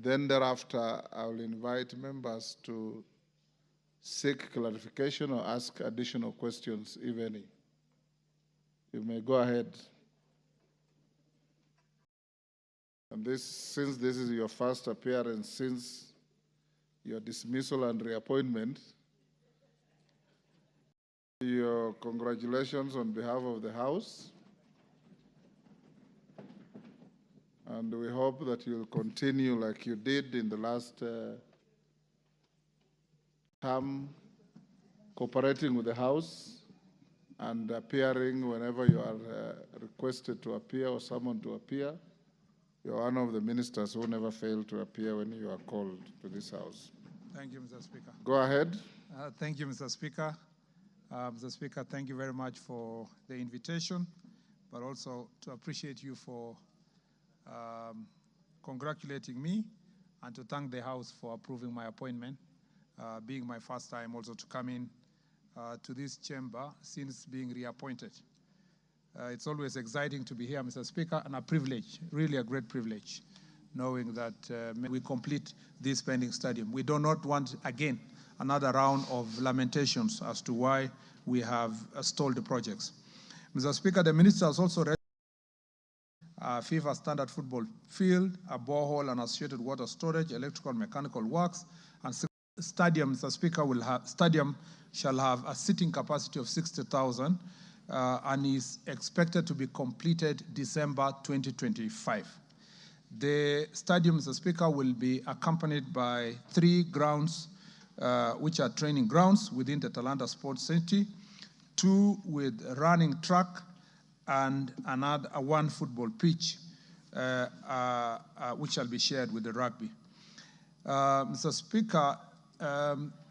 Then thereafter, I will invite members to seek clarification or ask additional questions, if any. You may go ahead. And since this is your first appearance since your dismissal and reappointment, your congratulations on behalf of the House. And we hope that you'll continue like you did in the last term, cooperating with the House and appearing whenever you are requested to appear or summoned to appear. You're one of the ministers who never fail to appear when you are called to this House. Thank you, Mr. Speaker. Go ahead. Thank you, Mr. Speaker. Mr. Speaker, thank you very much for the invitation, but also to appreciate you for congratulating me and to thank the House for approving my appointment, being my first time also to come in to this chamber since being reappointed. It's always exciting to be here, Mr. Speaker, and a privilege, really a great privilege, knowing that we complete this pending stadium. We do not want, again, another round of lamentations as to why we have stalled the projects. Mr. Speaker, the minister has also read a FIFA standard football field, a borehole and associated water storage, electrical and mechanical works, and stadium, Mr. Speaker, stadium shall have a seating capacity of 60,000 and is expected to be completed December 2025. The stadium, Mr. Speaker, will be accompanied by 3 grounds, which are training grounds within the Talanta Sports City, 2 with running track, and another 1 football pitch, which shall be shared with the rugby. Mr. Speaker,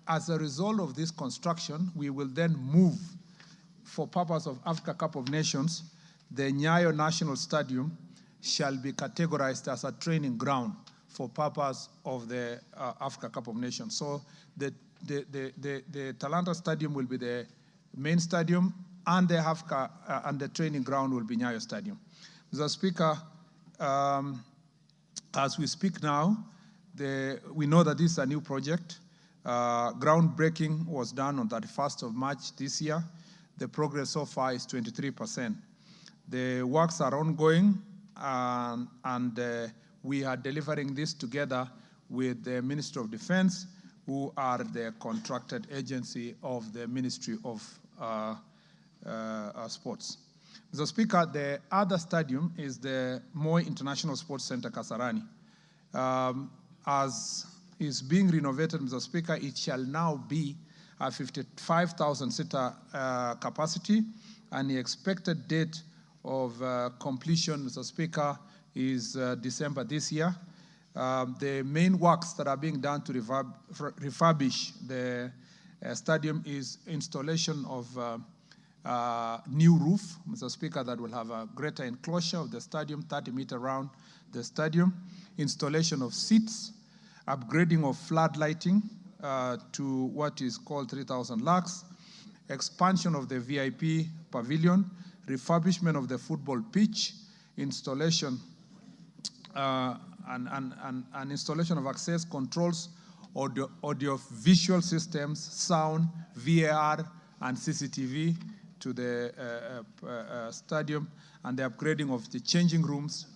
as a result of this construction, we will then move, for purpose of Africa Cup of Nations, the Nyayo National Stadium shall be categorized as a training ground for purpose of the Africa Cup of Nations. So the Talanta Stadium will be the main stadium, and the Africa and the training ground will be Nyayo Stadium. Mr. Speaker, as we speak now, we know that this is a new project. Groundbreaking was done on 31st of March this year. The progress so far is 23%. The works are ongoing, and we are delivering this together with the Ministry of Defense, who are the contracted agency of the Ministry of Sports. Mr. Speaker, the other stadium is the Moi International Sports Center, Kasarani. As is being renovated, Mr. Speaker, it shall now be a 55,000-seater capacity, and the expected date of completion, Mr. Speaker, is December this year. The main works that are being done to refurbish the stadium is installation of new roof, Mr. Speaker, that will have a greater enclosure of the stadium, 30 meters around the stadium, installation of seats, upgrading of flood lighting to what is called 3,000 lux, expansion of the VIP pavilion, refurbishment of the football pitch, installation and installation of access controls, audio visual systems, sound, VAR, and CCTV to the stadium, and the upgrading of the changing rooms,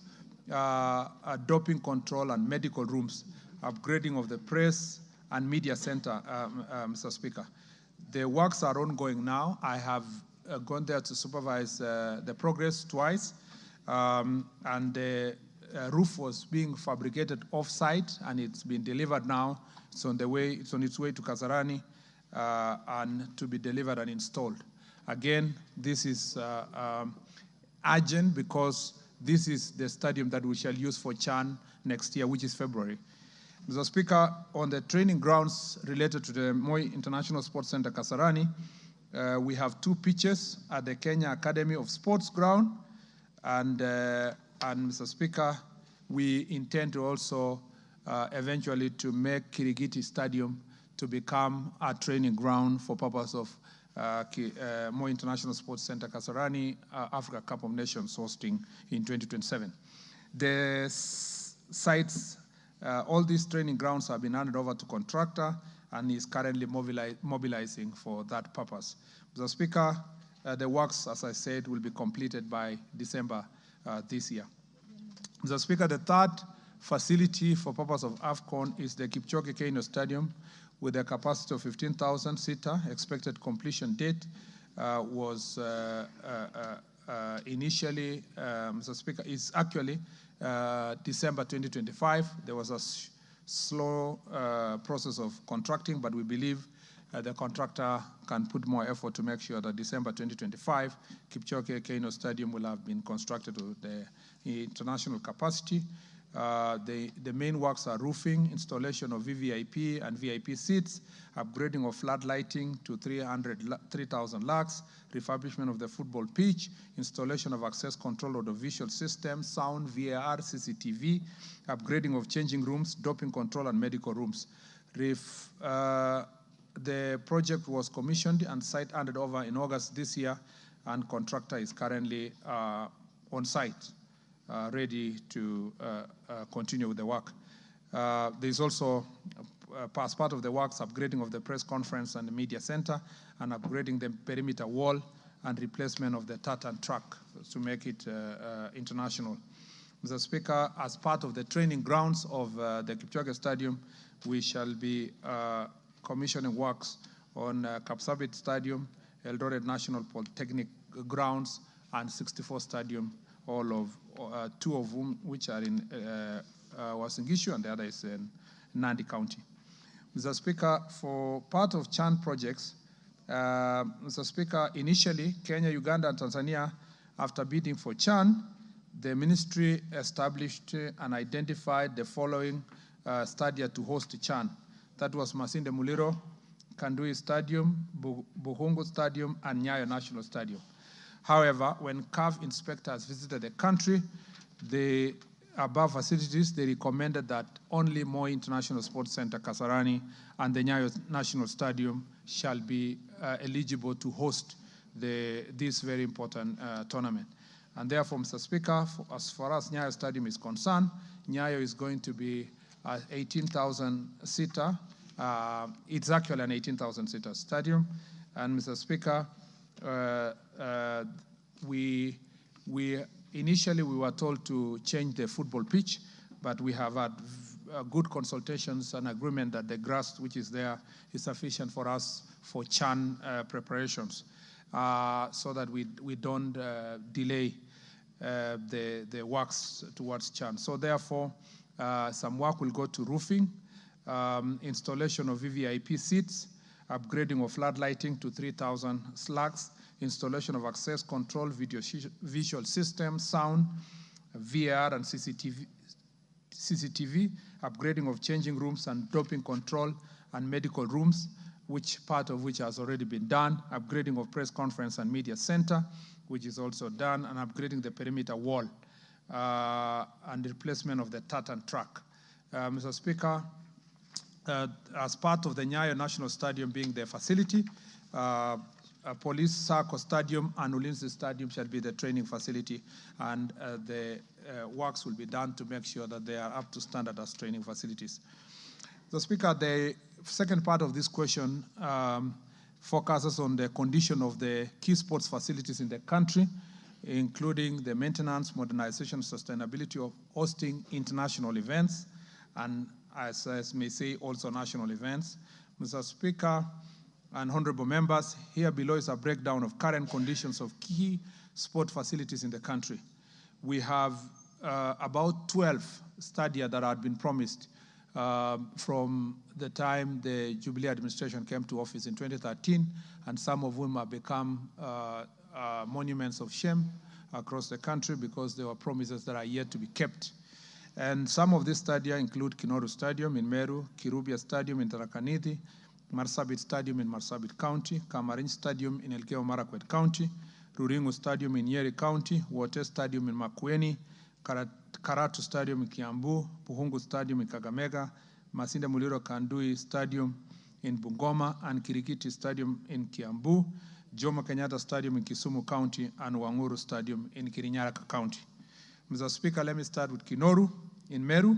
doping control and medical rooms, upgrading of the press and media center, Mr. Speaker. The works are ongoing now. I have gone there to supervise the progress twice, and the roof was being fabricated off-site, and it's been delivered now. It's on its way to Kasarani and to be delivered and installed. Again, this is urgent because this is the stadium that we shall use for CHAN next year, which is February. Mr. Speaker, on the training grounds related to the Moi International Sports Center, Kasarani, we have 2 pitches at the Kenya Academy of Sports ground, and Mr. Speaker, we intend to also eventually to make Kirigiti Stadium to become a training ground for purpose of Moi International Sports Center, Kasarani, Africa Cup of Nations hosting in 2027. The sites All these training grounds have been handed over to contractor and is currently mobilizing for that purpose. Mr. Speaker, the works, as I said, will be completed by December this year. Mr. Speaker, the third facility for purpose of AFCON is the Kipchumba Keino Stadium with a capacity of 15,000 seater. Expected completion date was initially, Mr. Speaker, is actually December 2025. There was a slow process of contracting, but we believe the contractor can put more effort to make sure that December 2025, Kipchumba Keino Stadium will have been constructed to the international capacity. The main works are roofing, installation of VVIP and VIP seats, upgrading of flood lighting to 3,000 lux, refurbishment of the football pitch, installation of access control of the visual system, sound, VAR, CCTV, upgrading of changing rooms, doping control, and medical rooms. The project was commissioned and site handed over in August this year, and contractor is currently on site, ready to continue with the work. There's also, as part of the works, upgrading of the press conference and the media center, and upgrading the perimeter wall and replacement of the tartan track to make it international. Mr. Speaker, as part of the training grounds of the Kipchumba Stadium, we shall be commissioning works on Kapsabet Stadium, Eldoret National Polytechnic Grounds, and 64 Stadium, all of two of whom which are in Uasin Gishu, and the other is in Nandi County. Mr. Speaker, for part of CHAN projects, Mr. Speaker, initially Kenya, Uganda, and Tanzania, after bidding for CHAN, the ministry established and identified the following stadia to host CHAN. That was Masinde Muliro, Kandui Stadium, Buhungu Stadium, and Nyayo National Stadium. However, when CAF inspectors visited the country, the above facilities, they recommended that only Moi International Sports Center, Kasarani, and the Nyayo National Stadium shall be eligible to host this very important tournament. And therefore, Mr. Speaker, as far as Nyayo Stadium is concerned, Nyayo is going to be 18,000 seater. It's actually an 18,000 seater stadium. And Mr. Speaker, initially we were told to change the football pitch, but we have had good consultations and agreement that the grass which is there is sufficient for us for CHAN preparations, so that we don't delay the works towards CHAN. So therefore, some work will go to roofing, installation of VVIP seats, upgrading of flood lighting to 3,000 slugs, installation of access control, visual system, sound, VAR and CCTV, upgrading of changing rooms and doping control and medical rooms, part of which has already been done, upgrading of press conference and media center, which is also done, and upgrading the perimeter wall, and the replacement of the tartan track. Mr. Speaker, as part of the Nyayo National Stadium being the facility, Police Sacco Stadium and Ulinzi Stadium shall be the training facility, and the works will be done to make sure that they are up to standard as training facilities. So, Speaker, the second part of this question focuses on the condition of the key sports facilities in the country, including the maintenance, modernization, sustainability of hosting international events, and as I may say, also national events. Mr. Speaker and honorable members, here below is a breakdown of current conditions of key sport facilities in the country. We have about 12 stadia that had been promised from the time the Jubilee administration came to office in 2013, and some of whom have become monuments of shame across the country because there were promises that are yet to be kept. And some of these stadia include Kinoru Stadium in Meru, Kirubia Stadium in Tharaka Nithi, Marsabit Stadium in Marsabit County, Kamarin Stadium in Elgeyo Marakwet County, Ruringu Stadium in Nyeri County, Wote Stadium in Makueni, Karatu Stadium in Kiambu, Buhungu Stadium in Kakamega, Masinde Muliro Kandui Stadium in Bungoma, and Kirikiti Stadium in Kiambu, Jomo Kenyatta Stadium in Kisumu County, and Wanguru Stadium in Kirinyaga County. Mr. Speaker, let me start with Kinoru in Meru.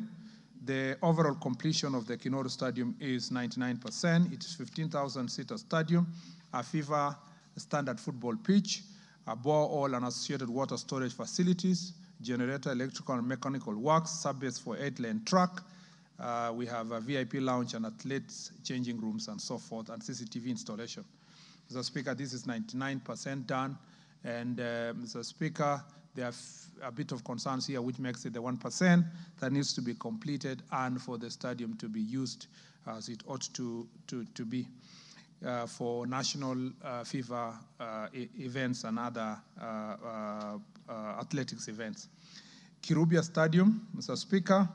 The overall completion of the Kinoro Stadium is 99%. It is 15,000-seater stadium, a FIFA standard football pitch, a borehole and associated water storage facilities, generator, electrical and mechanical works, subbase for 8-lane track. We have a VIP lounge and athletes changing rooms and so forth, and CCTV installation. Mr. Speaker, this is 99% done. And Mr. Speaker, there are a bit of concerns here, which makes it the 1% that needs to be completed and for the stadium to be used as it ought to be for national FIFA events and other athletics events. Kirubia Stadium, Mr. Speaker,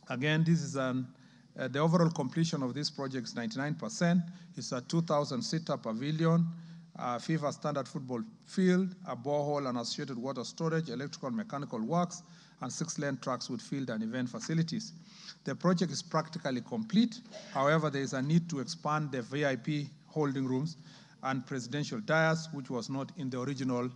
again, this is the overall completion of this project is 99%. It's a 2,000-seater pavilion, FIFA standard football field, a borehole and associated water storage, electrical and mechanical works, and 6-lane tracks with field and event facilities. The project is practically complete. However, there is a need to expand the VIP holding rooms and presidential dais, which was not in the original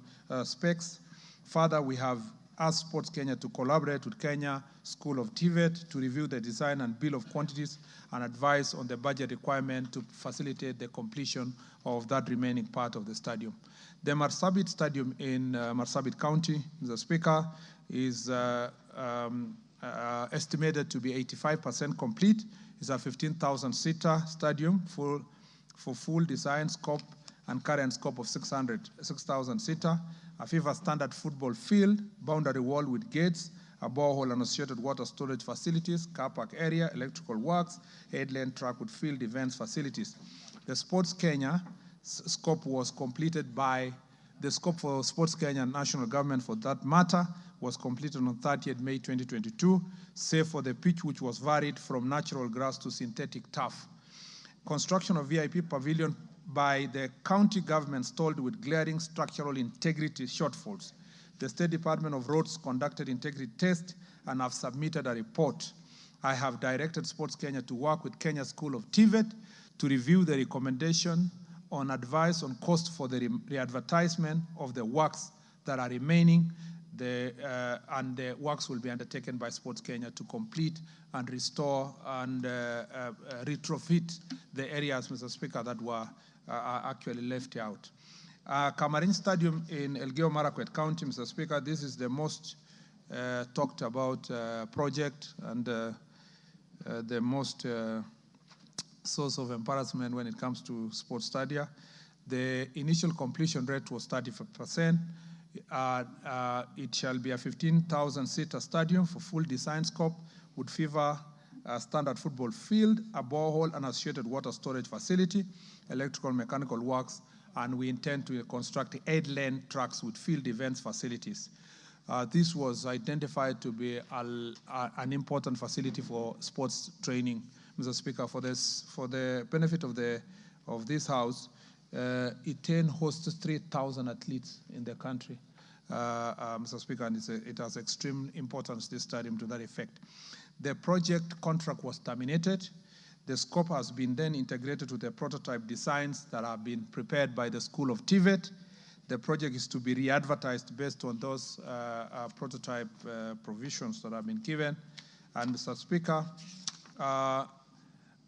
specs. Further, we have asked Sports Kenya to collaborate with Kenya School of TVET to review the design and bill of quantities and advise on the budget requirement to facilitate the completion of that remaining part of the stadium. The Marsabit Stadium in Marsabit County, Mr. Speaker, is estimated to be 85% complete. It's a 15,000-seater stadium for full design scope and current scope of 6,000 seater, a FIFA standard football field, boundary wall with gates, a borehole and associated water storage facilities, car park area, electrical works, 8-lane track with field events facilities. The Sports Kenya scope was completed by, the scope for Sports Kenya national government for that matter was completed on 30th May 2022, save for the pitch which was varied from natural grass to synthetic turf. Construction of VIP pavilion by the county government stalled with glaring structural integrity shortfalls. The State Department of Roads conducted integrity tests and have submitted a report. I have directed Sports Kenya to work with Kenya School of TVET to review the recommendation on advice on cost for the re-advertisement of the works that are remaining. And the works will be undertaken by Sports Kenya to complete and restore and retrofit the areas, Mr. Speaker, that were actually left out. Kamarin Stadium in Elgeyo Marakwet County, Mr. Speaker, this is the most talked about project and the most source of embarrassment when it comes to sports stadia. The initial completion rate was 35%. It shall be a 15,000-seater stadium for full design scope with FIFA standard football field, a borehole and associated water storage facility, electrical and mechanical works, and we intend to construct 8-lane tracks with field events facilities. This was identified to be an important facility for sports training, Mr. Speaker. For the benefit of this House, it hosts 3,000 athletes in the country, Mr. Speaker, and it has extreme importance, this stadium, to that effect. The project contract was terminated. The scope has been then integrated with the prototype designs that have been prepared by the School of TVET. The project is to be re-advertised based on those prototype provisions that have been given. And Mr. Speaker,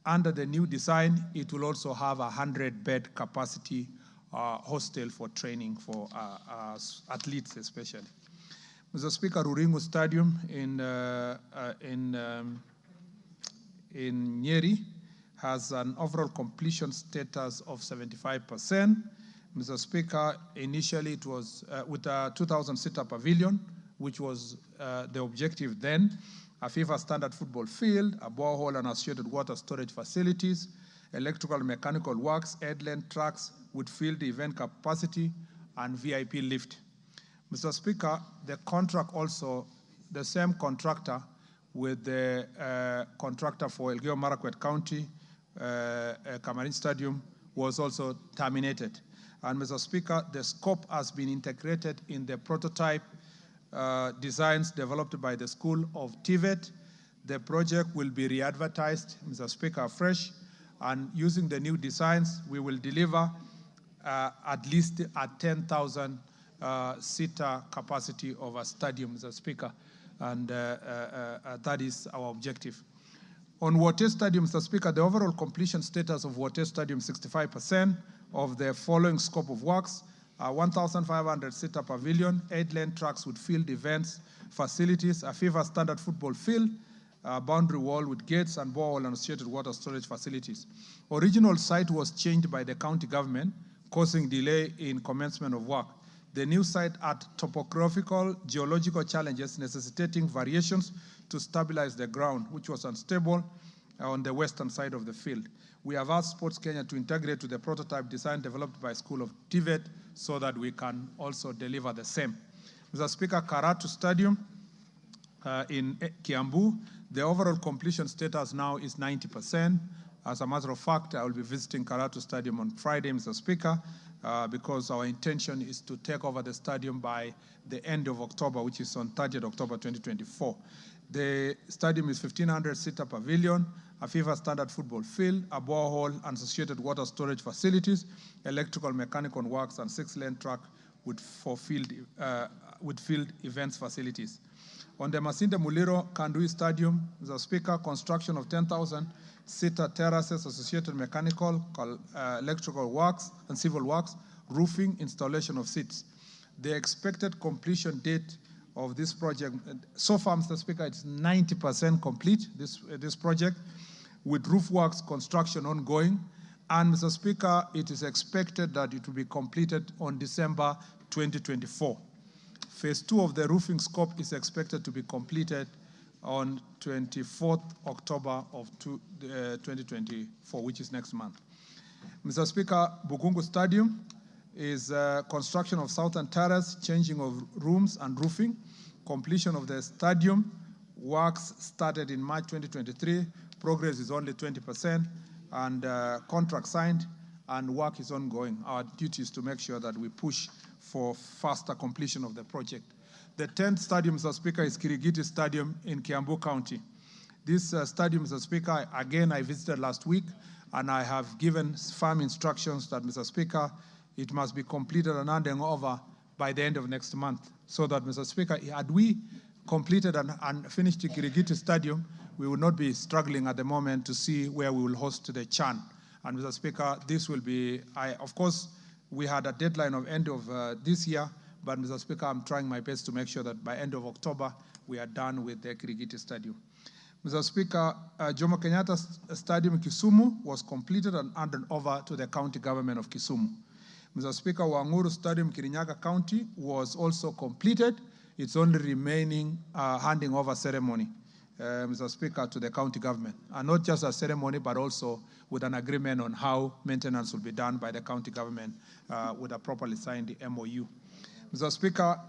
under the new design, it will also have a 100-bed capacity hostel for training for athletes especially. Mr. Speaker, Ruringu Stadium in Nyeri has an overall completion status of 75%. Mr. Speaker, initially it was with a 2,000-seater pavilion, which was the objective then, a FIFA standard football field, a borehole and associated water storage facilities, electrical and mechanical works, 8-lane tracks with field event capacity, and VIP lift. Mr. Speaker, the contract also, the same contractor with the contractor for Elgeyo Marakwet County, Kamarin Stadium, was also terminated. And Mr. Speaker, the scope has been integrated in the prototype designs developed by the School of TVET. The project will be re-advertised, Mr. Speaker, afresh, and using the new designs, we will deliver at least a 10,000 seater capacity of a stadium, Mr. Speaker. and that is our objective. On Wote Stadium, Mr. Speaker, the overall completion status of Wote Stadium, 65% of the following scope of works: 1,500-seater pavilion, 8-lane tracks with field events facilities, a FIFA standard football field, a boundary wall with gates, and borehole and associated water storage facilities. Original site was changed by the county government, causing delay in commencement of work. The new site had topographical geological challenges necessitating variations to stabilize the ground, which was unstable on the western side of the field. We have asked Sports Kenya to integrate to the prototype design developed by School of TVET so that we can also deliver the same. Mr. Speaker, Karatu Stadium in Kiambu, the overall completion status now is 90%. As a matter of fact, I will be visiting Karatu Stadium on Friday, Mr. Speaker, because our intention is to take over the stadium by the end of October, which is on 30th October 2024. The stadium is 1,500-seater pavilion, a FIFA standard football field, a borehole and associated water storage facilities, electrical mechanical works, and 6-lane track with field events facilities. On the Masinde Muliro Kandui Stadium, Mr. Speaker, construction of 10,000-seater terraces, associated mechanical, electrical works, and civil works, roofing, installation of seats. The expected completion date of this project, so far, Mr. Speaker, it's 90% complete, this project, with roof works construction ongoing. And, Mr. Speaker, it is expected that it will be completed on December 2024. Phase 2 of the roofing scope is expected to be completed on 24th October of 2024, which is next month. Mr. Speaker, Bukungu Stadium is construction of southern terrace, changing of rooms and roofing. Completion of the stadium works started in March 2023. Progress is only 20%, and contract signed, and work is ongoing. Our duty is to make sure that we push for faster completion of the project. The 10th stadium, Mr. Speaker, is Kirigiti Stadium in Kiambu County. This stadium, Mr. Speaker, again, I visited last week, and I have given firm instructions that, Mr. Speaker, it must be completed and handing over by the end of next month, so that, Mr. Speaker, had we completed and finished the Kirigiti Stadium, we will not be struggling at the moment to see where we will host the CHAN. And, Mr. Speaker, this will be, of course, we had a deadline of end of this year, but, Mr. Speaker, I'm trying my best to make sure that by end of October, we are done with the Kirigiti Stadium. Mr. Speaker, Jomo Kenyatta Stadium in Kisumu was completed and handed over to the county government of Kisumu. Mr. Speaker, Wanguru Stadium, Kirinyaga County, was also completed. It's only remaining handing over ceremony, Mr. Speaker, to the county government. And not just a ceremony, but also with an agreement on how maintenance will be done by the county government with a properly signed MOU. Mr. Speaker,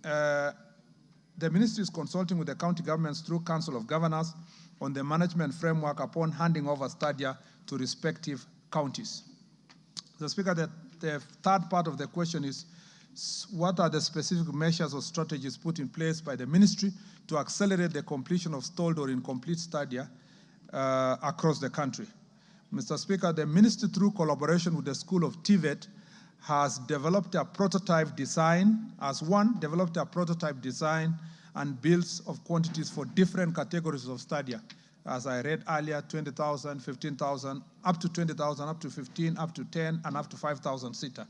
the ministry is consulting with the county governments through Council of Governors on the management framework upon handing over stadia to respective counties. Mr. Speaker, the third part of the question is, what are the specific measures or strategies put in place by the ministry to accelerate the completion of stalled or incomplete stadia across the country? Mr. Speaker, the ministry, through collaboration with the School of TVET, has developed a prototype design, developed a prototype design and builds of quantities for different categories of stadia. As I read earlier, 20,000, 15,000, up to 20,000, up to 15, up to 10, and up to 5,000 seater.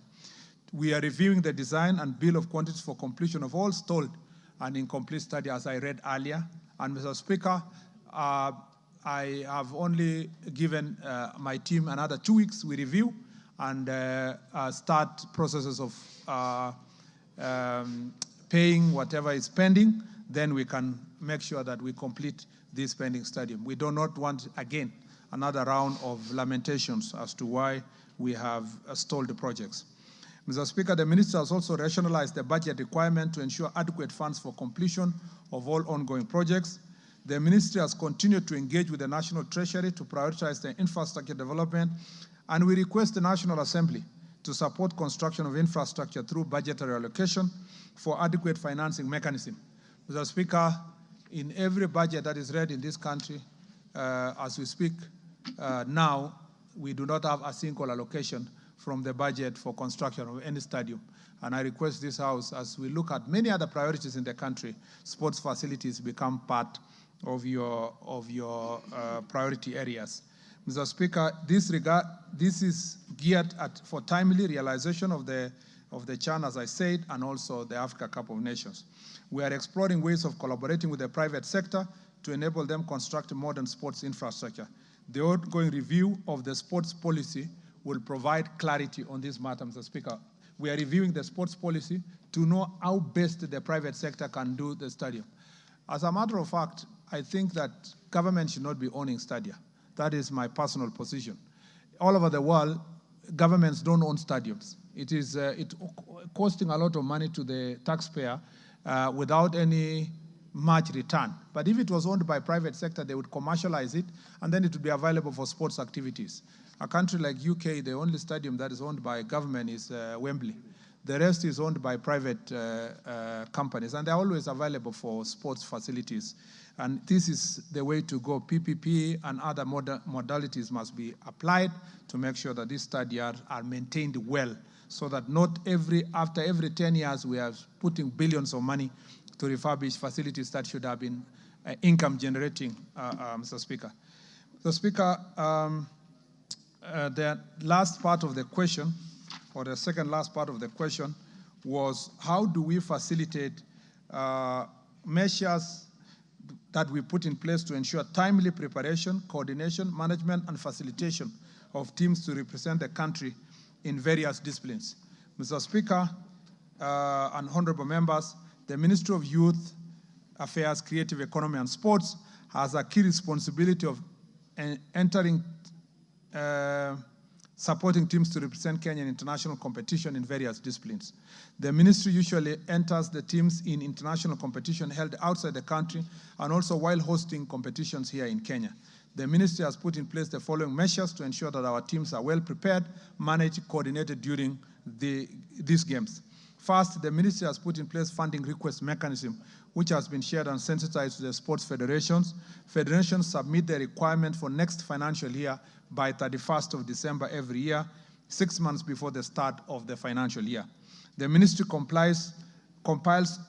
We are reviewing the design and bill of quantities for completion of all stalled and incomplete stadia, as I read earlier. And, Mr. Speaker, I have only given my team another 2 weeks. We review and start processes of paying whatever is pending. Then we can make sure that we complete this pending stadium. We do not want, again, another round of lamentations as to why we have stalled the projects. Mr. Speaker, the minister has also rationalized the budget requirement to ensure adequate funds for completion of all ongoing projects. The ministry has continued to engage with the National Treasury to prioritize the infrastructure development, and we request the National Assembly to support construction of infrastructure through budgetary allocation for adequate financing mechanism. Mr. Speaker, in every budget that is read in this country, as we speak now, we do not have a single allocation from the budget for construction of any stadium. And I request this House, as we look at many other priorities in the country, sports facilities become part of your priority areas. Mr. Speaker, this is geared for timely realization of the CHAN, as I said, and also the Africa Cup of Nations. We are exploring ways of collaborating with the private sector to enable them construct modern sports infrastructure. The ongoing review of the sports policy will provide clarity on this matter, Mr. Speaker. We are reviewing the sports policy to know how best the private sector can do the stadium. As a matter of fact, I think that government should not be owning stadia. That is my personal position. All over the world, governments don't own stadiums. It is costing a lot of money to the taxpayer without any much return. But if it was owned by private sector, they would commercialize it, and then it would be available for sports activities. A country like UK, the only stadium that is owned by government is Wembley. The rest is owned by private companies, and they're always available for sports facilities. And this is the way to go. PPP and other modalities must be applied to make sure that these stadiums are maintained well, so that not after every 10 years we are putting billions of money to refurbish facilities that should have been income generating, Mr. Speaker. Mr. Speaker, the last part of the question, or the second last part of the question, was how do we facilitate measures that we put in place to ensure timely preparation, coordination, management, and facilitation of teams to represent the country in various disciplines. Mr. Speaker and honorable members, the Ministry of Youth Affairs, Creative Economy, and Sports has a key responsibility of supporting teams to represent Kenya in international competition in various disciplines. The ministry usually enters the teams in international competition held outside the country and also while hosting competitions here in Kenya. The ministry has put in place the following measures to ensure that our teams are well prepared, managed, coordinated during these games. First, the ministry has put in place funding request mechanism, which has been shared and sensitized to the sports federations. Federations submit their requirement for next financial year by 31st of December every year, 6 months before the start of the financial year. The ministry compiles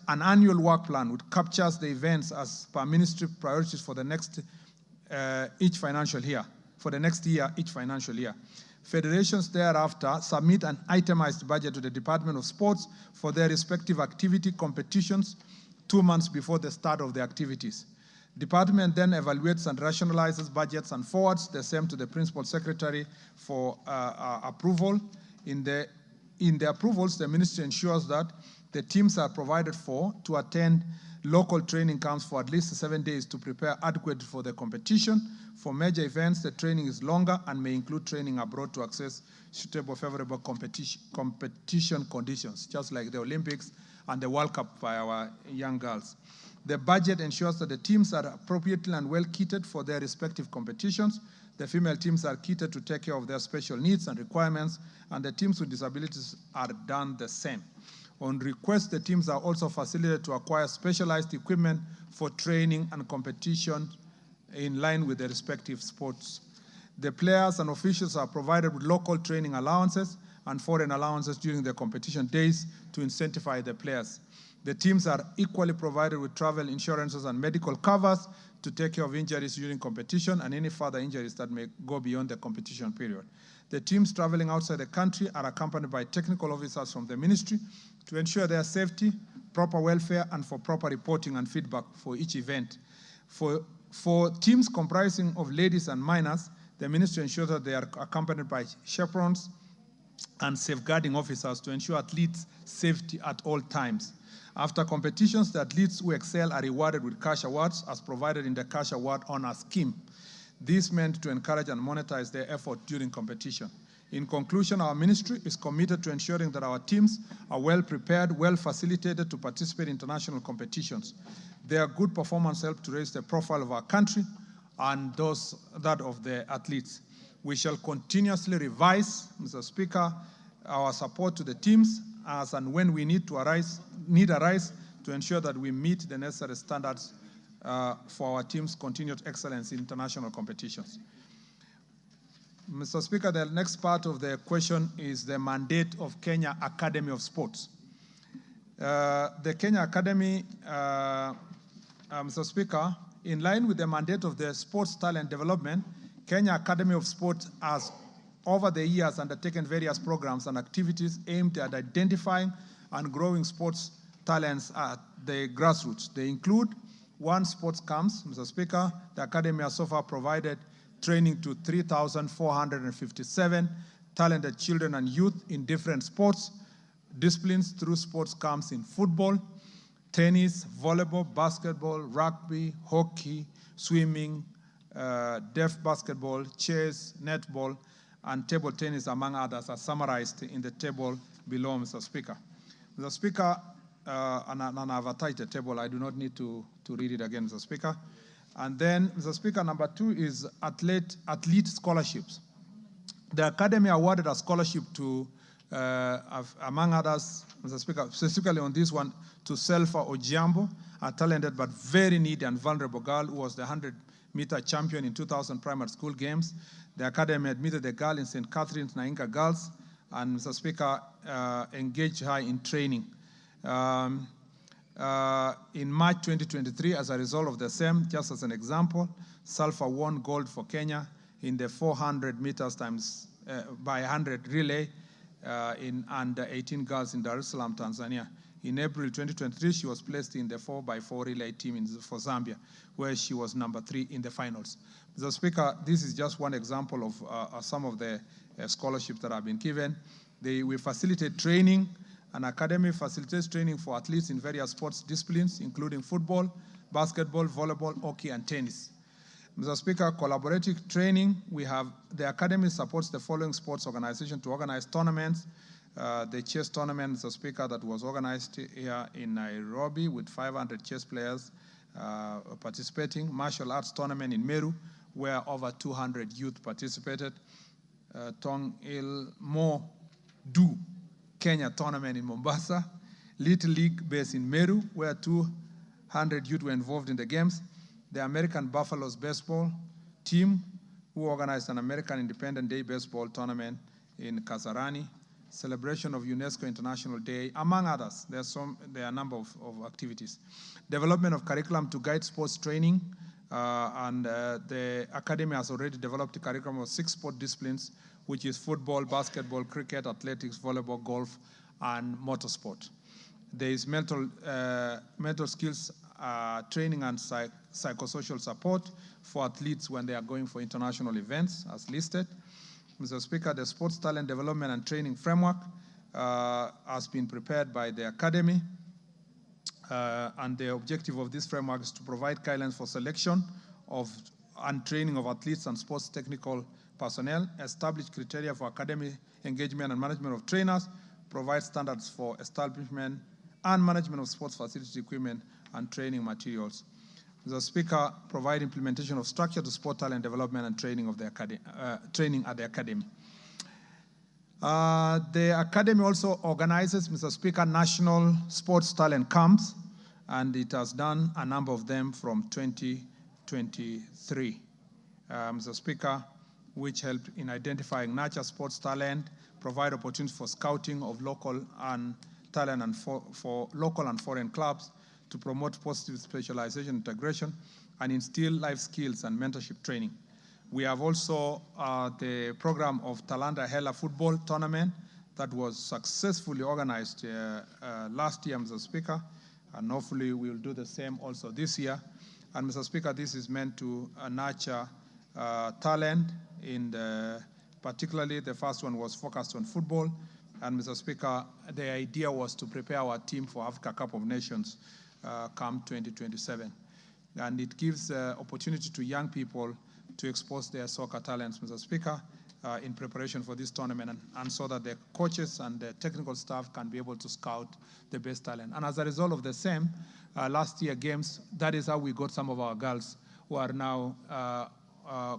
an annual work plan which captures the events as per ministry priorities for the next each financial year. Federations thereafter submit an itemized budget to the Department of Sports for their respective activity competitions 2 months before the start of the activities. Department then evaluates and rationalizes budgets and forwards the same to the Principal Secretary for approval. In the approvals, the ministry ensures that the teams are provided for to attend local training camps for at least 7 days to prepare adequately for the competition. For major events, the training is longer and may include training abroad to access suitable, favorable competition conditions, just like the Olympics and the World Cup for our young girls. The budget ensures that the teams are appropriately and well kitted for their respective competitions. The female teams are kitted to take care of their special needs and requirements, and the teams with disabilities are done the same. On request, the teams are also facilitated to acquire specialized equipment for training and competition in line with their respective sports. The players and officials are provided with local training allowances and foreign allowances during the competition days to incentivize the players. The teams are equally provided with travel insurances and medical covers to take care of injuries during competition and any further injuries that may go beyond the competition period. The teams traveling outside the country are accompanied by technical officers from the ministry to ensure their safety, proper welfare, and for proper reporting and feedback for each event. For teams comprising of ladies and minors, the ministry ensures that they are accompanied by chaperones and safeguarding officers to ensure athletes' safety at all times. After competitions, the athletes who excel are rewarded with cash awards as provided in the Cash Award Honor Scheme. This meant to encourage and monetize their effort during competition. In conclusion, our ministry is committed to ensuring that our teams are well prepared, well facilitated to participate in international competitions. Their good performance helps to raise the profile of our country and that of the athletes. We shall continuously revise, Mr. Speaker, our support to the teams as and when we need arise to ensure that we meet the necessary standards for our team's continued excellence in international competitions. Mr. Speaker, the next part of the question is the mandate of Kenya Academy of Sports. The Kenya Academy, Mr. Speaker, in line with the mandate of the Sports Talent Development, Kenya Academy of Sports has over the years undertaken various programs and activities aimed at identifying and growing sports talents at the grassroots. They include one sports camps, Mr. Speaker. The Academy has so far provided training to 3,457 talented children and youth in different sports disciplines through sports camps in football, tennis, volleyball, basketball, rugby, hockey, swimming, deaf basketball, chess, netball, and table tennis, among others, are summarized in the table below, Mr. Speaker. Mr. Speaker, and I've attached the table. I do not need to read it again, Mr. Speaker. And then, Mr. Speaker, number 2 is athlete scholarships. The Academy awarded a scholarship to, among others, Mr. Speaker, specifically on this one, to Selfa Ojiambo, a talented but very needy and vulnerable girl who was the 100-meter champion in 2000 primary school games. The Academy admitted the girl in St. Catherine's Nainga Girls, and Mr. Speaker, engaged her in training. In March 2023, as a result of the same, just as an example, Salfa won gold for Kenya in the 400 meters times by 100 relay in under 18 girls in Dar es Salaam, Tanzania. In April 2023, she was placed in the 4x4 relay team for Zambia, where she was number 3 in the finals. Mr. Speaker, this is just one example of some of the scholarships that have been given. We facilitate training. An academy facilitates training for athletes in various sports disciplines, including football, basketball, volleyball, hockey, and tennis. Mr. Speaker, collaborative training, the academy supports the following sports organizations to organize tournaments. The chess tournament, Mr. Speaker, that was organized here in Nairobi with 500 chess players participating. Martial arts tournament in Meru, where over 200 youth participated. Tong Il Mo Du Kenya tournament in Mombasa, Little League based in Meru, where 200 youth were involved in the games. The American Buffaloes baseball team, who organized an American Independent Day baseball tournament in Kasarani, celebration of UNESCO International Day, among others. There are a number of activities. Development of curriculum to guide sports training, and the academy has already developed a curriculum of 6 sport disciplines, which is football, basketball, cricket, athletics, volleyball, golf, and motorsport. There is mental skills training and psychosocial support for athletes when they are going for international events, as listed. Mr. Speaker, the Sports Talent Development and Training Framework has been prepared by the Academy, and the objective of this framework is to provide guidelines for selection and training of athletes and sports technical personnel, establish criteria for academy engagement and management of trainers, provide standards for establishment and management of sports facility equipment and training materials. Mr. Speaker, provide implementation of structure to sport talent development and training of the training at the academy. The academy also organizes, Mr. Speaker, national sports talent camps, and it has done a number of them from 2023. Mr. Speaker, which helped in identifying nurture sports talent, provide opportunities for scouting of local and talent and for local and foreign clubs, to promote positive specialization integration, and instill life skills and mentorship training. We have also the program of Talanta Hela football tournament that was successfully organized last year, Mr. Speaker, and hopefully we'll do the same also this year. And Mr. Speaker, this is meant to nurture talent particularly the first one was focused on football. And Mr. Speaker, the idea was to prepare our team for Africa Cup of Nations come 2027. And it gives opportunity to young people to expose their soccer talents, Mr. Speaker, in preparation for this tournament, and so that the coaches and the technical staff can be able to scout the best talent. And as a result of the same, last year games, that is how we got some of our girls who are now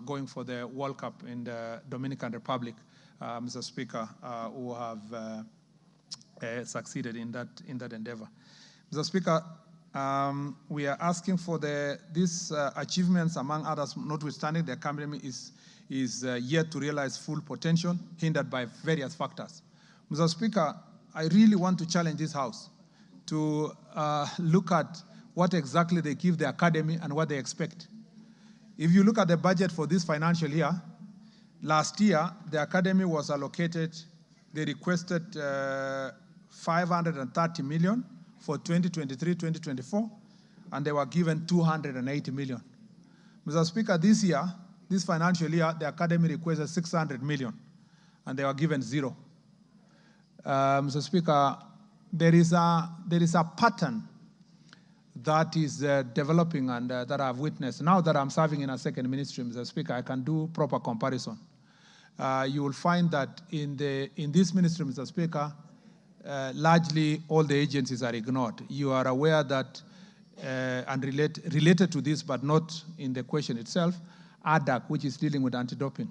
going for the World Cup in the Dominican Republic, Mr. Speaker, who have succeeded in that endeavor. Mr. Speaker, we are asking for these achievements, among others, notwithstanding the academy is yet to realize full potential, hindered by various factors. Mr. Speaker, I really want to challenge this House to look at what exactly they give the academy and what they expect. If you look at the budget for this financial year, last year, the academy was allocated, they requested 530 million for 2023-2024, and they were given 280 million. Mr. Speaker, this year, this financial year, the academy requested 600 million, and they were given 0. Mr. Speaker, there is a pattern that is developing and that I've witnessed. Now that I'm serving in a second ministry, Mr. Speaker, I can do proper comparison. You will find that in this ministry, Mr. Speaker, largely all the agencies are ignored. You are aware that, and related to this, but not in the question itself, ADAC, which is dealing with anti-doping,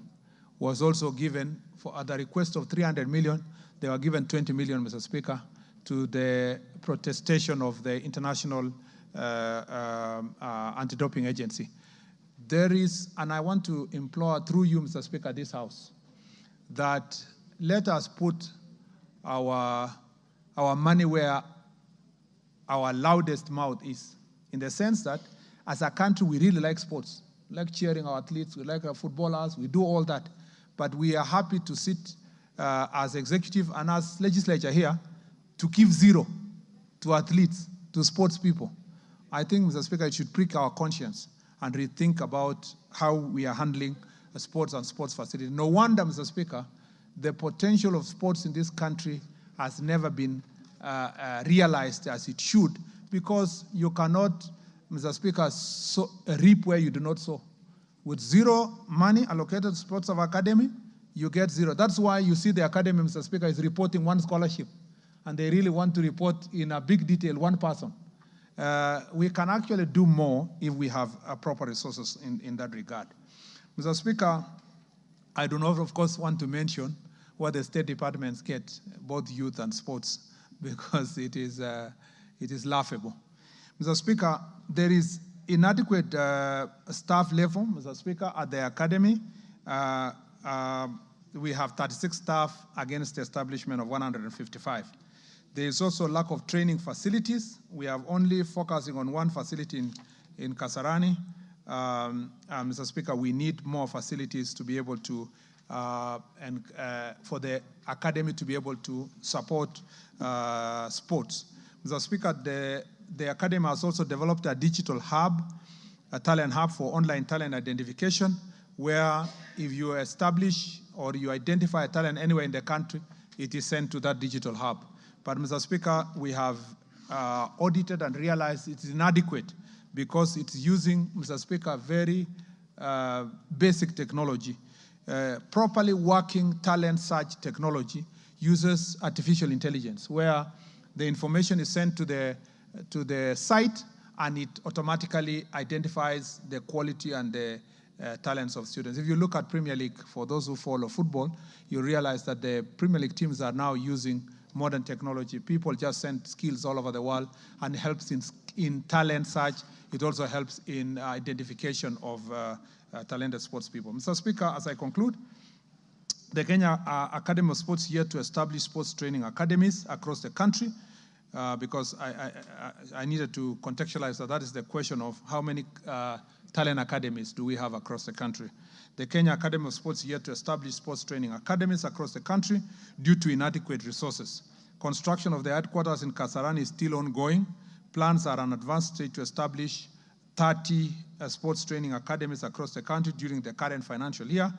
was also given, at the request of 300 million, they were given 20 million, Mr. Speaker, to the protestation of the International Anti-Doping Agency. There is, and I want to implore through you, Mr. Speaker, this House, that let us put our money where our loudest mouth is, in the sense that as a country we really like sports, we like cheering our athletes, we like our footballers, we do all that, but we are happy to sit as executive and as legislature here to give 0 to athletes, to sports people. I think, Mr. Speaker, it should prick our conscience and rethink about how we are handling sports and sports facilities. No wonder, Mr. Speaker, the potential of sports in this country has never been realized as it should, because you cannot, Mr. Speaker, reap where you do not sow. With 0 money allocated to sports of academy, you get 0. That's why you see the academy, Mr. Speaker, is reporting 1 scholarship, and they really want to report in a big detail 1 person. We can actually do more if we have proper resources in that regard. Mr. Speaker, I do not, of course, want to mention what the state departments get, both youth and sports, because it is laughable. Mr. Speaker, there is inadequate staff level, Mr. Speaker, at the academy. We have 36 staff against the establishment of 155. There is also lack of training facilities. We are only focusing on 1 facility in Kasarani. Mr. Speaker, we need more facilities to be able to, for the academy to be able to support sports. Mr. Speaker, the academy has also developed a digital hub, a talent hub for online talent identification, where if you establish or you identify a talent anywhere in the country, it is sent to that digital hub. But, Mr. Speaker, we have audited and realized it is inadequate because it's using, Mr. Speaker, very basic technology. Properly working talent search technology uses artificial intelligence, where the information is sent to the site and it automatically identifies the quality and the talents of students. If you look at Premier League, for those who follow football, you realize that the Premier League teams are now using modern technology. People just send skills all over the world and helps in talent search. It also helps in identification of talented sports people. Mr. Speaker, as I conclude, the Kenya Academy of Sports here to establish sports training academies across the country, because I needed to contextualize that is the question of how many talent academies do we have across the country. The Kenya Academy of Sports here to establish sports training academies across the country due to inadequate resources. Construction of the headquarters in Kasarani is still ongoing. Plans are on advanced stage to establish 30 sports training academies across the country during the current financial year.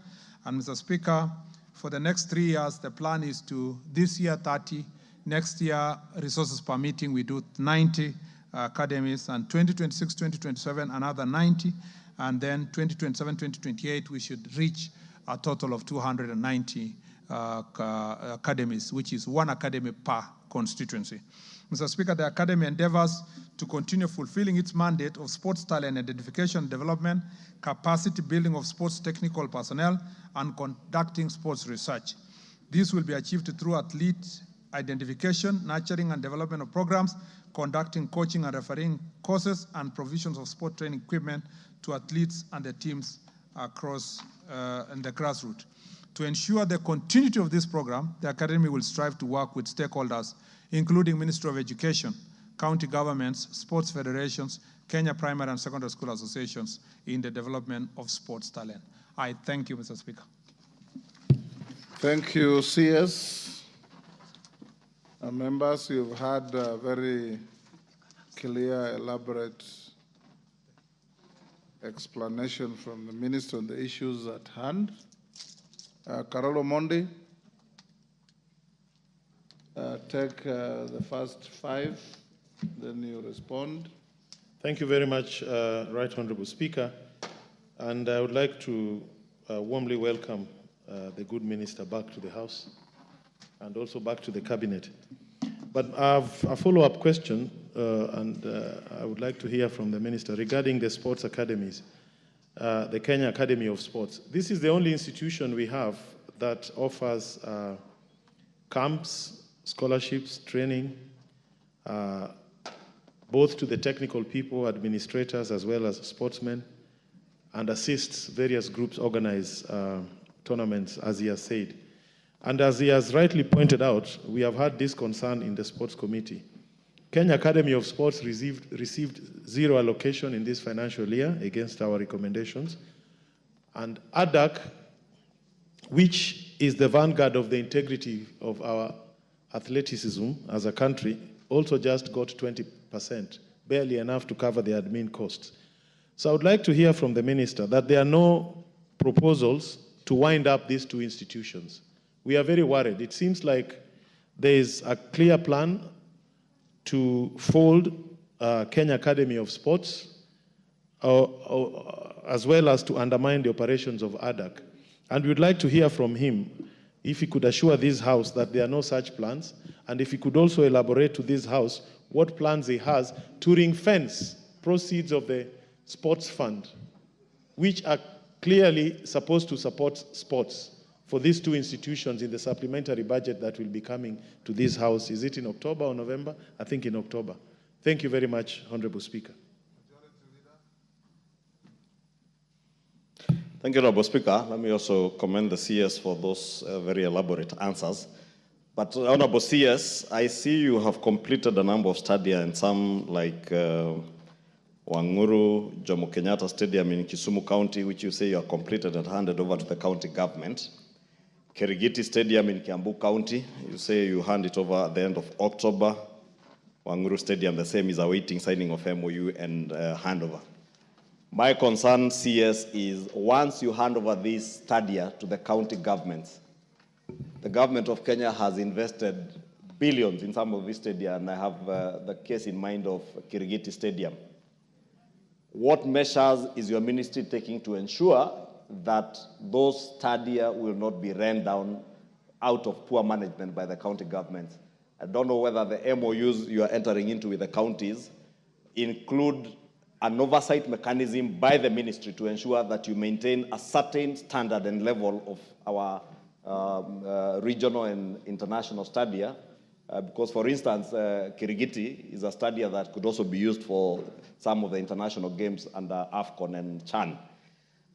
And Mr. Speaker, for the next 3 years, the plan is to, this year 30, next year, resources permitting, we do 90 academies, and 2026, 2027, another 90, and then 2027, 2028, we should reach a total of 290 academies, which is 1 academy per constituency. Mr. Speaker, the academy endeavors to continue fulfilling its mandate of sports talent identification, development, capacity building of sports technical personnel, and conducting sports research. This will be achieved through athlete identification, nurturing, and development of programs, conducting coaching and refereeing courses, and provisions of sport training equipment to athletes and the teams across in the grassroots. To ensure the continuity of this program, the Academy will strive to work with stakeholders, including Ministry of Education, county governments, sports federations, Kenya primary and secondary school associations in the development of sports talent. I thank you, Mr. Speaker. Thank you, CS. Members, you've had a very clear, elaborate explanation from the Minister on the issues at hand. Carolo Mondi, take the first 5, then you respond. Thank you very much, Right Honorable Speaker. And I would like to warmly welcome the good minister back to the House and also back to the Cabinet. But I have a follow-up question, and I would like to hear from the minister regarding the sports academies, the Kenya Academy of Sports. This is the only institution we have that offers camps, scholarships, training, both to the technical people, administrators, as well as sportsmen, and assists various groups organize tournaments, as he has said. And as he has rightly pointed out, we have had this concern in the Sports Committee. Kenya Academy of Sports received 0 allocation in this financial year against our recommendations. And ADAC, which is the vanguard of the integrity of our athleticism as a country, also just got 20%, barely enough to cover the admin costs. So I would like to hear from the minister that there are no proposals to wind up these 2 institutions. We are very worried. It seems like there is a clear plan to fold Kenya Academy of Sports, as well as to undermine the operations of ADAC. And we would like to hear from him if he could assure this House that there are no such plans, and if he could also elaborate to this House what plans he has to ring-fence proceeds of the sports fund, which are clearly supposed to support sports, for these 2 institutions in the supplementary budget that will be coming to this House. Is it in October or November? I think in October. Thank you very much, Honorable Speaker. Thank you, Honorable Speaker. Let me also commend the CS for those very elaborate answers. But Honorable CS, I see you have completed a number of stadia and some like Wanguru, Jomo Kenyatta Stadium in Kisumu County, which you say you have completed and handed over to the county government. Kirigiti Stadium in Kiambu County, you say you hand it over at the end of October. Wanguru Stadium, the same, is awaiting signing of MOU and handover. My concern, CS, is once you hand over this stadia to the county governments, the government of Kenya has invested billions in some of these stadia, and I have the case in mind of Kirigiti Stadium. What measures is your ministry taking to ensure that those stadia will not be run down out of poor management by the county governments? I don't know whether the MOUs you are entering into with the counties include an oversight mechanism by the ministry to ensure that you maintain a certain standard and level of our regional and international stadia. Because, for instance, Kirigiti is a stadia that could also be used for some of the international games under AFCON and CHAN.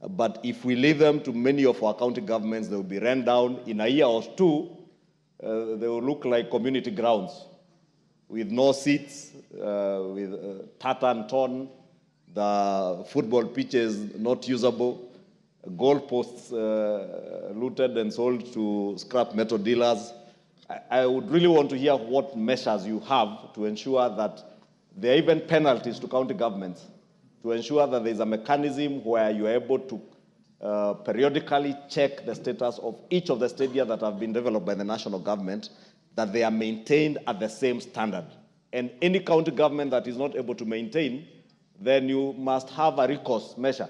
But if we leave them to many of our county governments, they will be run down in a year or 2. They will look like community grounds with no seats, with tartan torn, the football pitches not usable, goalposts looted and sold to scrap metal dealers. I would really want to hear what measures you have to ensure that there are even penalties to county governments, to ensure that there is a mechanism where you are able to periodically check the status of each of the stadia that have been developed by the national government, that they are maintained at the same standard. And any county government that is not able to maintain, then you must have a recourse measure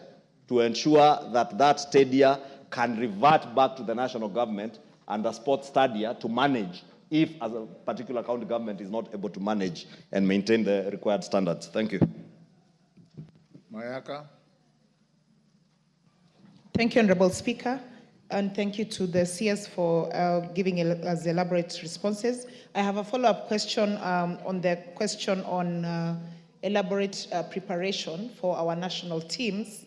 to ensure that that stadia can revert back to the national government and the sports stadia to manage if as a particular county government is not able to manage and maintain the required standards. Thank you. Mayaka. Thank you, Honorable Speaker. and thank you to the CS for giving us elaborate responses. I have a follow-up question on the question on elaborate preparation for our national teams.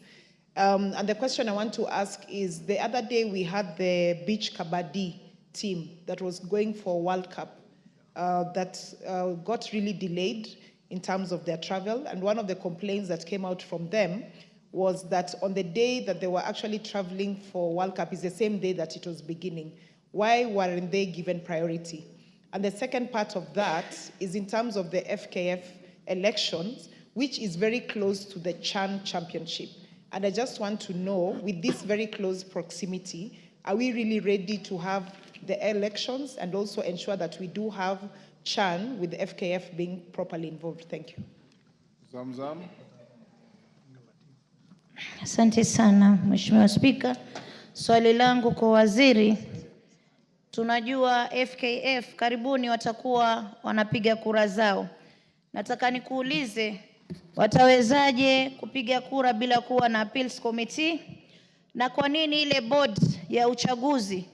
And the question I want to ask is, the other day we had the beach kabaddi team that was going for World Cup that got really delayed in terms of their travel. And one of the complaints that came out from them was that on the day that they were actually traveling for World Cup is the same day that it was beginning. Why weren't they given priority? And the second part of that is in terms of the FKF elections, which is very close to the CHAN championship. And I just want to know, with this very close proximity, are we really ready to have the elections and also ensure that we do have CHAN with the FKF being properly involved? Thank you. Zamzam. Asante sana, Mheshimiwa Spika. Swali langu kwa waziri, tunajua FKF karibuni watakuwa wanapiga kura zao. Nataka nikuulize, watawezaje kupiga kura bila kuwa na appeals committee? Na kwa nini ile board ya uchaguzi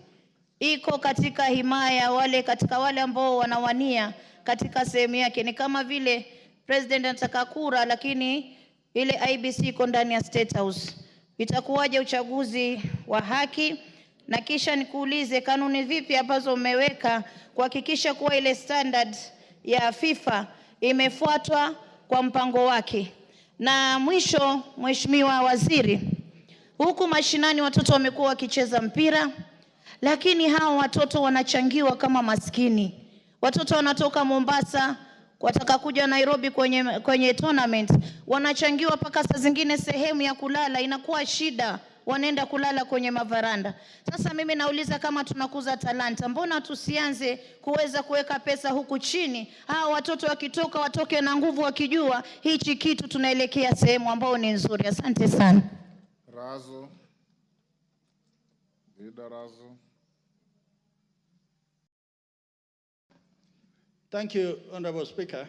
iko katika himaya katika wale ambao wanawania katika sehemu yake? Ni kama vile president anataka kura lakini ile IBC iko ndani ya State House. Itakuwaje uchaguzi wa haki? Na kisha nikuulize, kanuni vipi ambazo mmeweka kuhakikisha kuwa ile standard ya FIFA imefuatwa kwa mpango wake? Na mwisho, Mheshimiwa Waziri, huku mashinani watoto wamekuwa wakicheza mpira, lakini hao watoto wanachangiwa kama maskini. Watoto wanatoka Mombasa wataka kuja Nairobi kwenye tournament, wanachangiwa mpaka saa zingine sehemu ya kulala inakuwa shida, wanaenda kulala kwenye mavaranda. Sasa mimi nauliza, kama tunakuza talanta, mbona tusianze kuweza kuweka pesa huku chini? Hao watoto wakitoka watoke na nguvu, wakijua hichi kitu tunaelekea sehemu ambao ni nzuri. Asante sana. Razo. Vida Razo. Thank you, Honorable Speaker.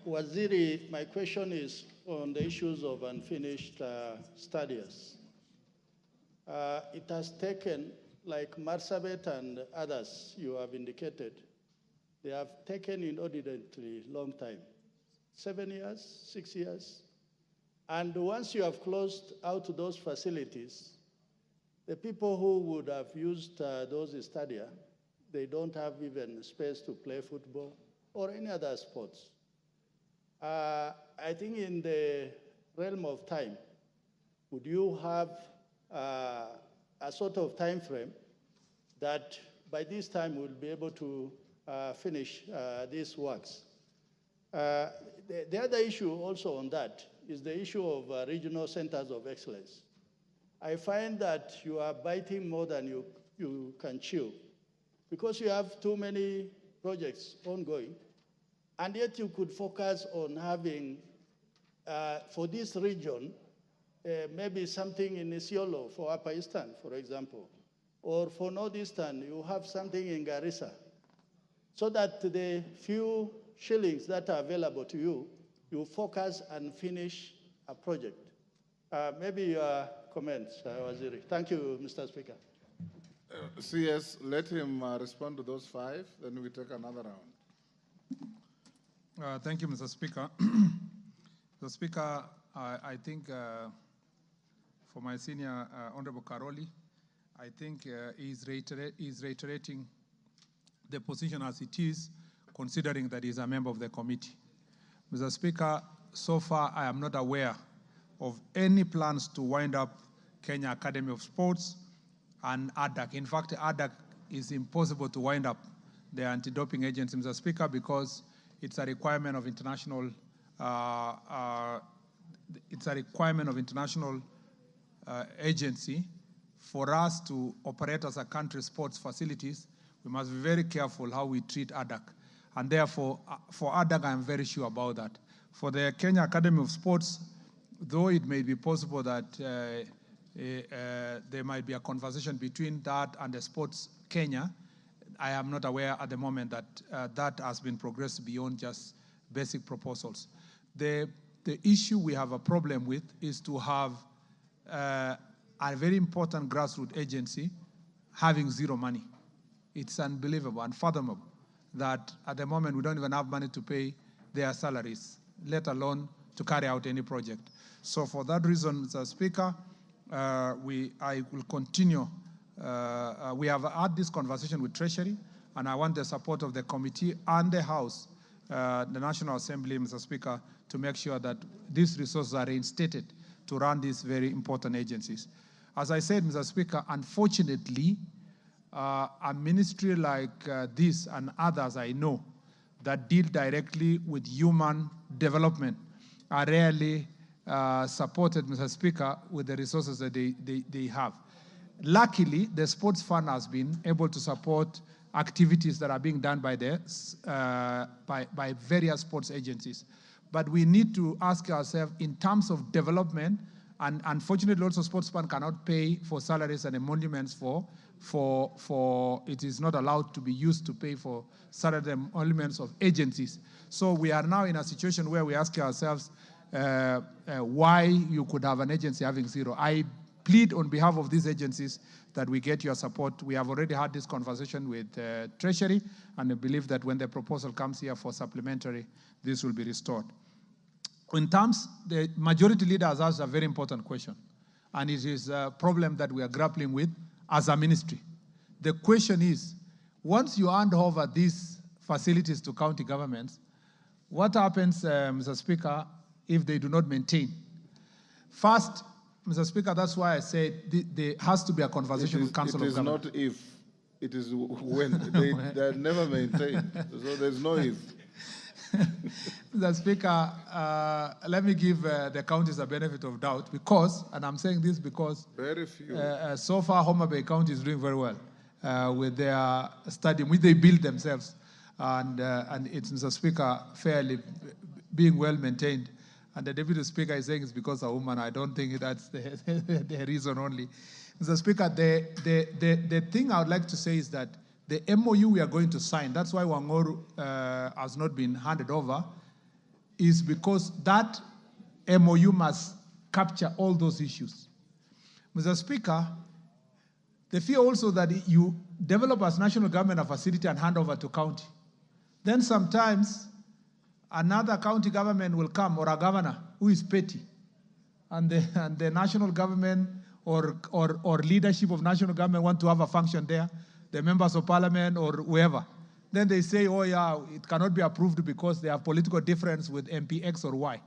Waziri, my question is on the issues of unfinished studies. It has taken, like Marsabit and others you have indicated, they have taken inordinately long time, 7 years, 6 years. And once you have closed out those facilities, the people who would have used those stadia, they don't have even space to play football or any other sports. I think in the realm of time, would you have a sort of time frame that by this time we'll be able to finish these works? The other issue also on that is the issue of regional centers of excellence. I find that you are biting more than you can chew, because you have too many projects ongoing, and yet you could focus on having, for this region, maybe something in Isiolo for Upper Eastern, for example, or for Northeastern, you have something in Garissa, so that the few shillings that are available to you, you focus and finish a project. Maybe your comments, Waziri. Thank you, Mr. Speaker. CS, let him respond to those 5, then we take another round. Thank you, Mr. Speaker. Mr. Speaker, I think for my senior Honorable Karoli, I think he's reiterating the position as it is, considering that he's a member of the committee. Mr. Speaker, so far I am not aware of any plans to wind up Kenya Academy of Sports and ADAC. In fact, ADAC is impossible to wind up, the anti-doping agency, Mr. Speaker, because it's a requirement of international agency. For us to operate as a country sports facilities, we must be very careful how we treat ADAC. And therefore, for ADAC, I'm very sure about that. For the Kenya Academy of Sports, though it may be possible that there might be a conversation between that and the Sports Kenya, I am not aware at the moment that that has been progressed beyond just basic proposals. The issue we have a problem with is to have a very important grassroots agency having zero money. It's unbelievable, unfathomable that at the moment we don't even have money to pay their salaries, let alone to carry out any project. So for that reason, Mr. Speaker, I will continue. We have had this conversation with Treasury, and I want the support of the committee and the House, the National Assembly, Mr. Speaker, to make sure that these resources are reinstated to run these very important agencies. As I said, Mr. Speaker, unfortunately, a ministry like this and others I know that deal directly with human development are rarely supported, Mr. Speaker, with the resources that they have. Luckily, the Sports Fund has been able to support activities that are being done by various sports agencies. But we need to ask ourselves, in terms of development, and unfortunately also Sports Fund cannot pay for salaries and emoluments it is not allowed to be used to pay for salary and emoluments of agencies. So we are now in a situation where we ask ourselves why you could have an agency having zero. I plead on behalf of these agencies that we get your support. We have already had this conversation with Treasury, and I believe that when the proposal comes here for supplementary, this will be restored. In terms, the majority leader has asked a very important question, and it is a problem that we are grappling with as a ministry. The question is, once you hand over these facilities to county governments, what happens, Mr. Speaker, if they do not maintain? First, Mr. Speaker, that's why I said there has to be a conversation with Council of Government. It is not if, it is when. They are never maintained, so there's no if. Mr. Speaker, let me give the counties a benefit of doubt because, and I'm saying this because very few. So far Homa Bay County is doing very well with their stadium, which they built themselves, and it's, Mr. Speaker, fairly being well maintained. And the Deputy Speaker is saying it's because of a woman. I don't think that's the reason only. Mr. Speaker, the thing I would like to say is that the MOU we are going to sign, that's why Wangoru has not been handed over, is because that MOU must capture all those issues. Mr. Speaker, the fear also that you develop as national government a facility and hand over to county. Then sometimes another county government will come, or a governor who is petty, and the national government or leadership of national government want to have a function there, the members of parliament or whoever. Then they say, oh yeah, it cannot be approved because they have political difference with MP X or Y.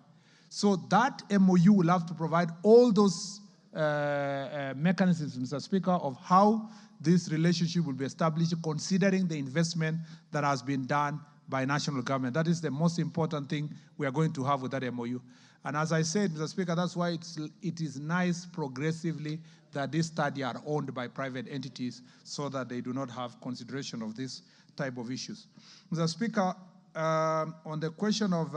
So that MOU will have to provide all those mechanisms, Mr. Speaker, of how this relationship will be established, considering the investment that has been done by national government. That is the most important thing we are going to have with that MOU. And as I said, Mr. Speaker, that's why it is nice progressively that this study are owned by private entities so that they do not have consideration of this type of issues. Mr. Speaker, on the question of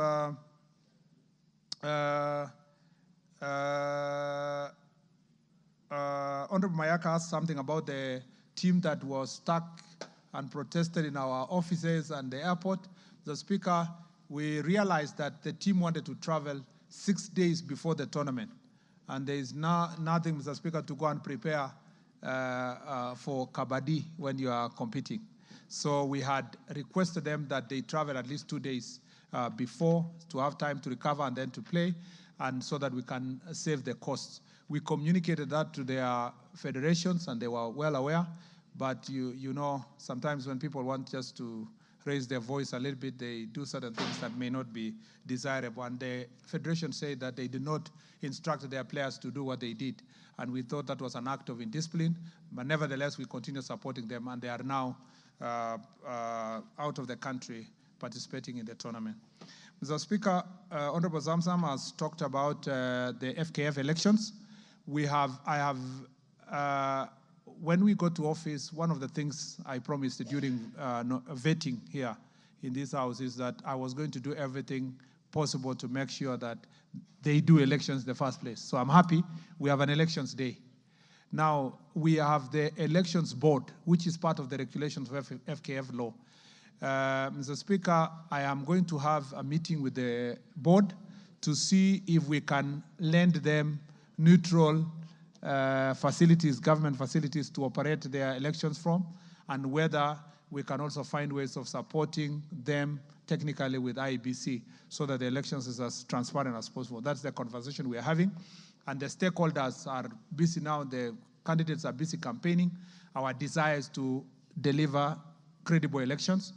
Honorable Mayaka asked something about the team that was stuck and protested in our offices and the airport. The Speaker, we realized that the team wanted to travel 6 days before the tournament. And there is nothing, Mr. Speaker, to go and prepare for Kabaddi when you are competing. So we had requested them that they travel at least 2 days before to have time to recover and then to play, and so that we can save the costs. We communicated that to their federations, and they were well aware. But you know, sometimes when people want just to raise their voice a little bit, they do certain things that may not be desirable. And the federation said that they did not instruct their players to do what they did. And we thought that was an act of indiscipline. But nevertheless, we continue supporting them, and they are now out of the country participating in the tournament. Mr. Speaker, Honorable Zamzam has talked about the FKF elections. When we go to office, one of the things I promised during vetting here in this house is that I was going to do everything possible to make sure that they do elections in the first place. So I'm happy we have an elections day. Now, we have the elections board, which is part of the regulations of FKF law. Mr. Speaker, I am going to have a meeting with the board to see if we can lend them neutral facilities, government facilities to operate their elections from, and whether we can also find ways of supporting them technically with IEBC so that the elections is as transparent as possible. That's the conversation we are having. And the stakeholders are busy now, the candidates are busy campaigning. Our desire is to deliver credible elections.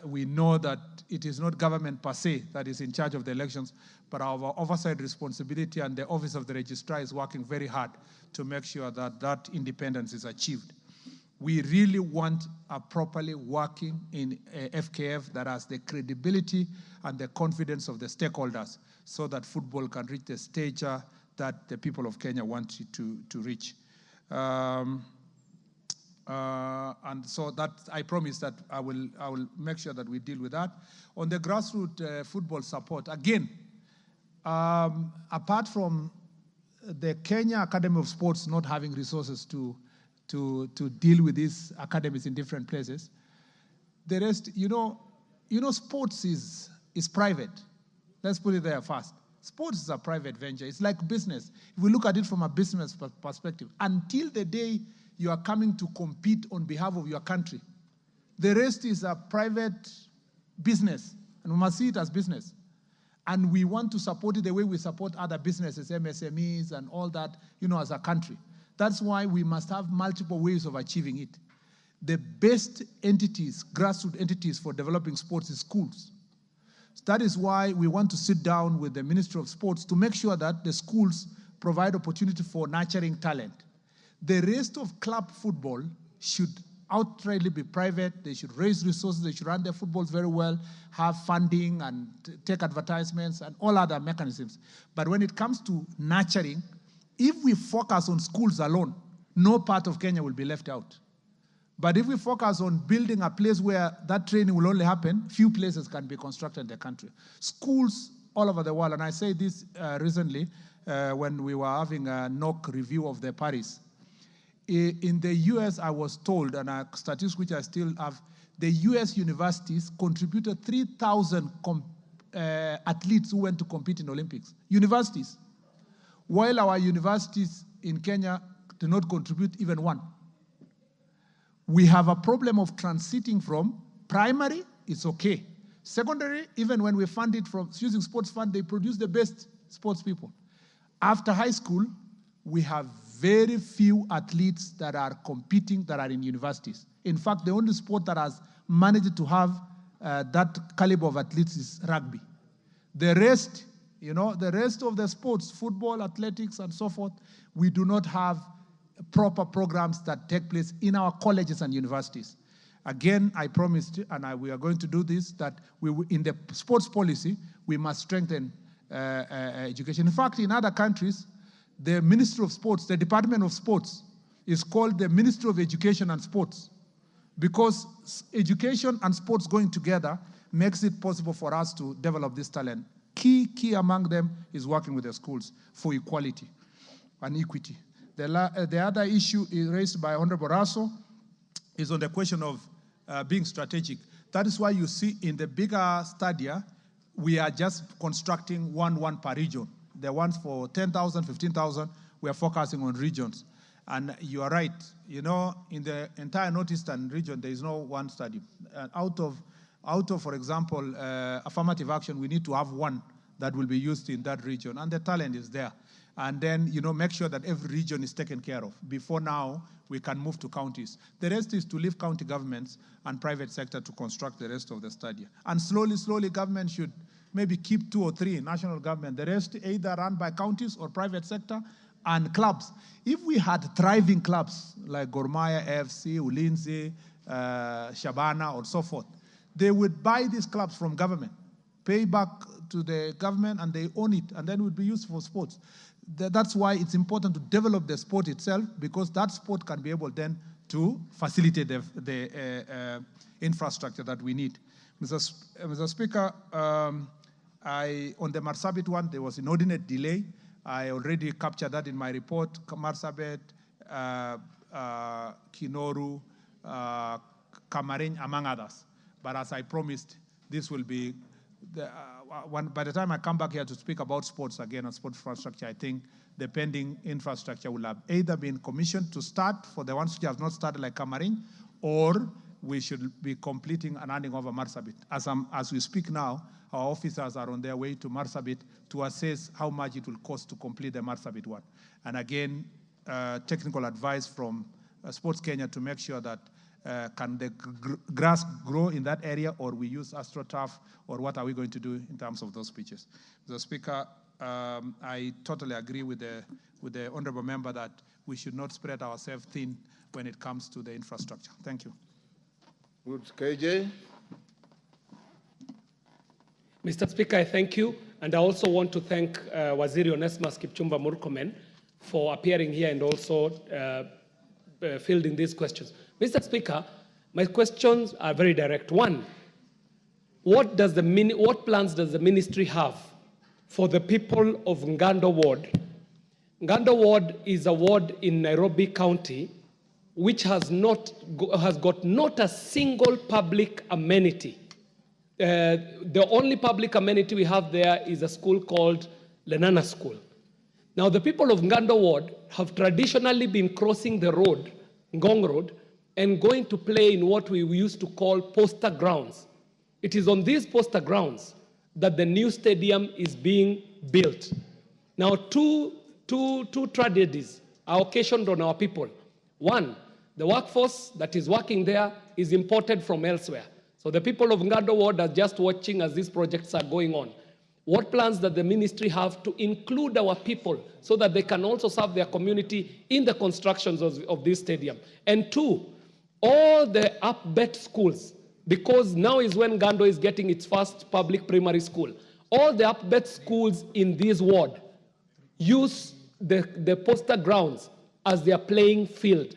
We know that it is not government per se that is in charge of the elections, but our oversight responsibility and the Office of the Registrar is working very hard to make sure that that independence is achieved. We really want a properly working in FKF that has the credibility and the confidence of the stakeholders so that football can reach the stature that the people of Kenya want it to reach. And so that I promise that I will make sure that we deal with that. On the grassroots football support, again, apart from the Kenya Academy of Sports not having resources to deal with these academies in different places, the rest, sports is private. Let's put it there first. Sports is a private venture. It's like business. If we look at it from a business perspective, until the day you are coming to compete on behalf of your country, the rest is a private business, and we must see it as business. And we want to support it the way we support other businesses, MSMEs and all that, as a country. That's why we must have multiple ways of achieving it. The best entities, grassroots entities for developing sports is schools. That is why we want to sit down with the Ministry of Sports to make sure that the schools provide opportunity for nurturing talent. The rest of club football should outrightly be private. They should raise resources. They should run their footballs very well, have funding and take advertisements and all other mechanisms. But when it comes to nurturing, if we focus on schools alone, no part of Kenya will be left out. But if we focus on building a place where that training will only happen, few places can be constructed in the country. Schools all over the world, and I say this recently when we were having a NOC review of the Paris. In the US, I was told, and a statistic which I still have, the US universities contributed 3,000 athletes who went to compete in Olympics. Universities. While our universities in Kenya do not contribute even one. We have a problem of transiting from primary, it's okay. Secondary, even when we fund it from using sports fund, they produce the best sports people. After high school, we have very few athletes that are competing that are in universities. In fact, the only sport that has managed to have that caliber of athletes is rugby. The rest, the rest of the sports, football, athletics, and so forth, we do not have proper programs that take place in our colleges and universities. Again, I promised, and we are going to do this, that in the sports policy, we must strengthen education. In fact, in other countries, the Ministry of Sports, the Department of Sports, is called the Ministry of Education and Sports, because education and sports going together makes it possible for us to develop this talent. Key among them is working with the schools for equality and equity. The other issue is raised by Honorable Raso is on the question of being strategic. That is why you see in the bigger stadia, we are just constructing one per region. The ones for 10,000, 15,000, we are focusing on regions. And you are right, in the entire Northeastern region, there is no one stadium. Out of, for example, affirmative action, we need to have one that will be used in that region, and the talent is there. And then, make sure that every region is taken care of. Before now, we can move to counties. The rest is to leave county governments and private sector to construct the rest of the stadia. And slowly, government should maybe keep 2 or 3 national government. The rest either run by counties or private sector and clubs. If we had thriving clubs like Gor Mahia, AFC, Ulinzi, Shabana, or so forth, they would buy these clubs from government, pay back to the government, and they own it, and then it would be used for sports. That's why it's important to develop the sport itself, because that sport can be able then to facilitate the infrastructure that we need. Mr. Speaker, on the Marsabit one, there was inordinate delay. I already captured that in my report. Marsabit, Kinoru, Kamarin, among others. But as I promised, this will be by the time I come back here to speak about sports again and sports infrastructure, I think the pending infrastructure will have either been commissioned to start for the ones which have not started like Kamarin, or we should be completing and handing over Marsabit. As we speak now, our officers are on their way to Marsabit to assess how much it will cost to complete the Marsabit one. And again, technical advice from Sports Kenya to make sure that can the grass grow in that area, or we use AstroTurf, or what are we going to do in terms of those pitches? Mr. Speaker, I totally agree with the honorable member that we should not spread ourselves thin when it comes to the infrastructure. Thank you. Good. KJ? Mr. Speaker, I thank you. And I also want to thank Waziri Onesmus Kipchumba Murkomen for appearing here and also fielding these questions. Mr. Speaker, my questions are very direct. One, what plans does the ministry have for the people of Ngando Ward? Ngando Ward is a ward in Nairobi County which has got not a single public amenity. The only public amenity we have there is a school called Lenana School. Now, the people of Ngando Ward have traditionally been crossing the road, Ngong Road, and going to play in what we used to call poster grounds. It is on these poster grounds that the new stadium is being built. Now, two tragedies are occasioned on our people. One, the workforce that is working there is imported from elsewhere. So the people of Ngando Ward are just watching as these projects are going on. What plans does the ministry have to include our people so that they can also serve their community in the constructions of this stadium? And two, all the up-bet schools, because now is when Ngando is getting its first public primary school, all the up-bet schools in this ward use the poster grounds as their playing field.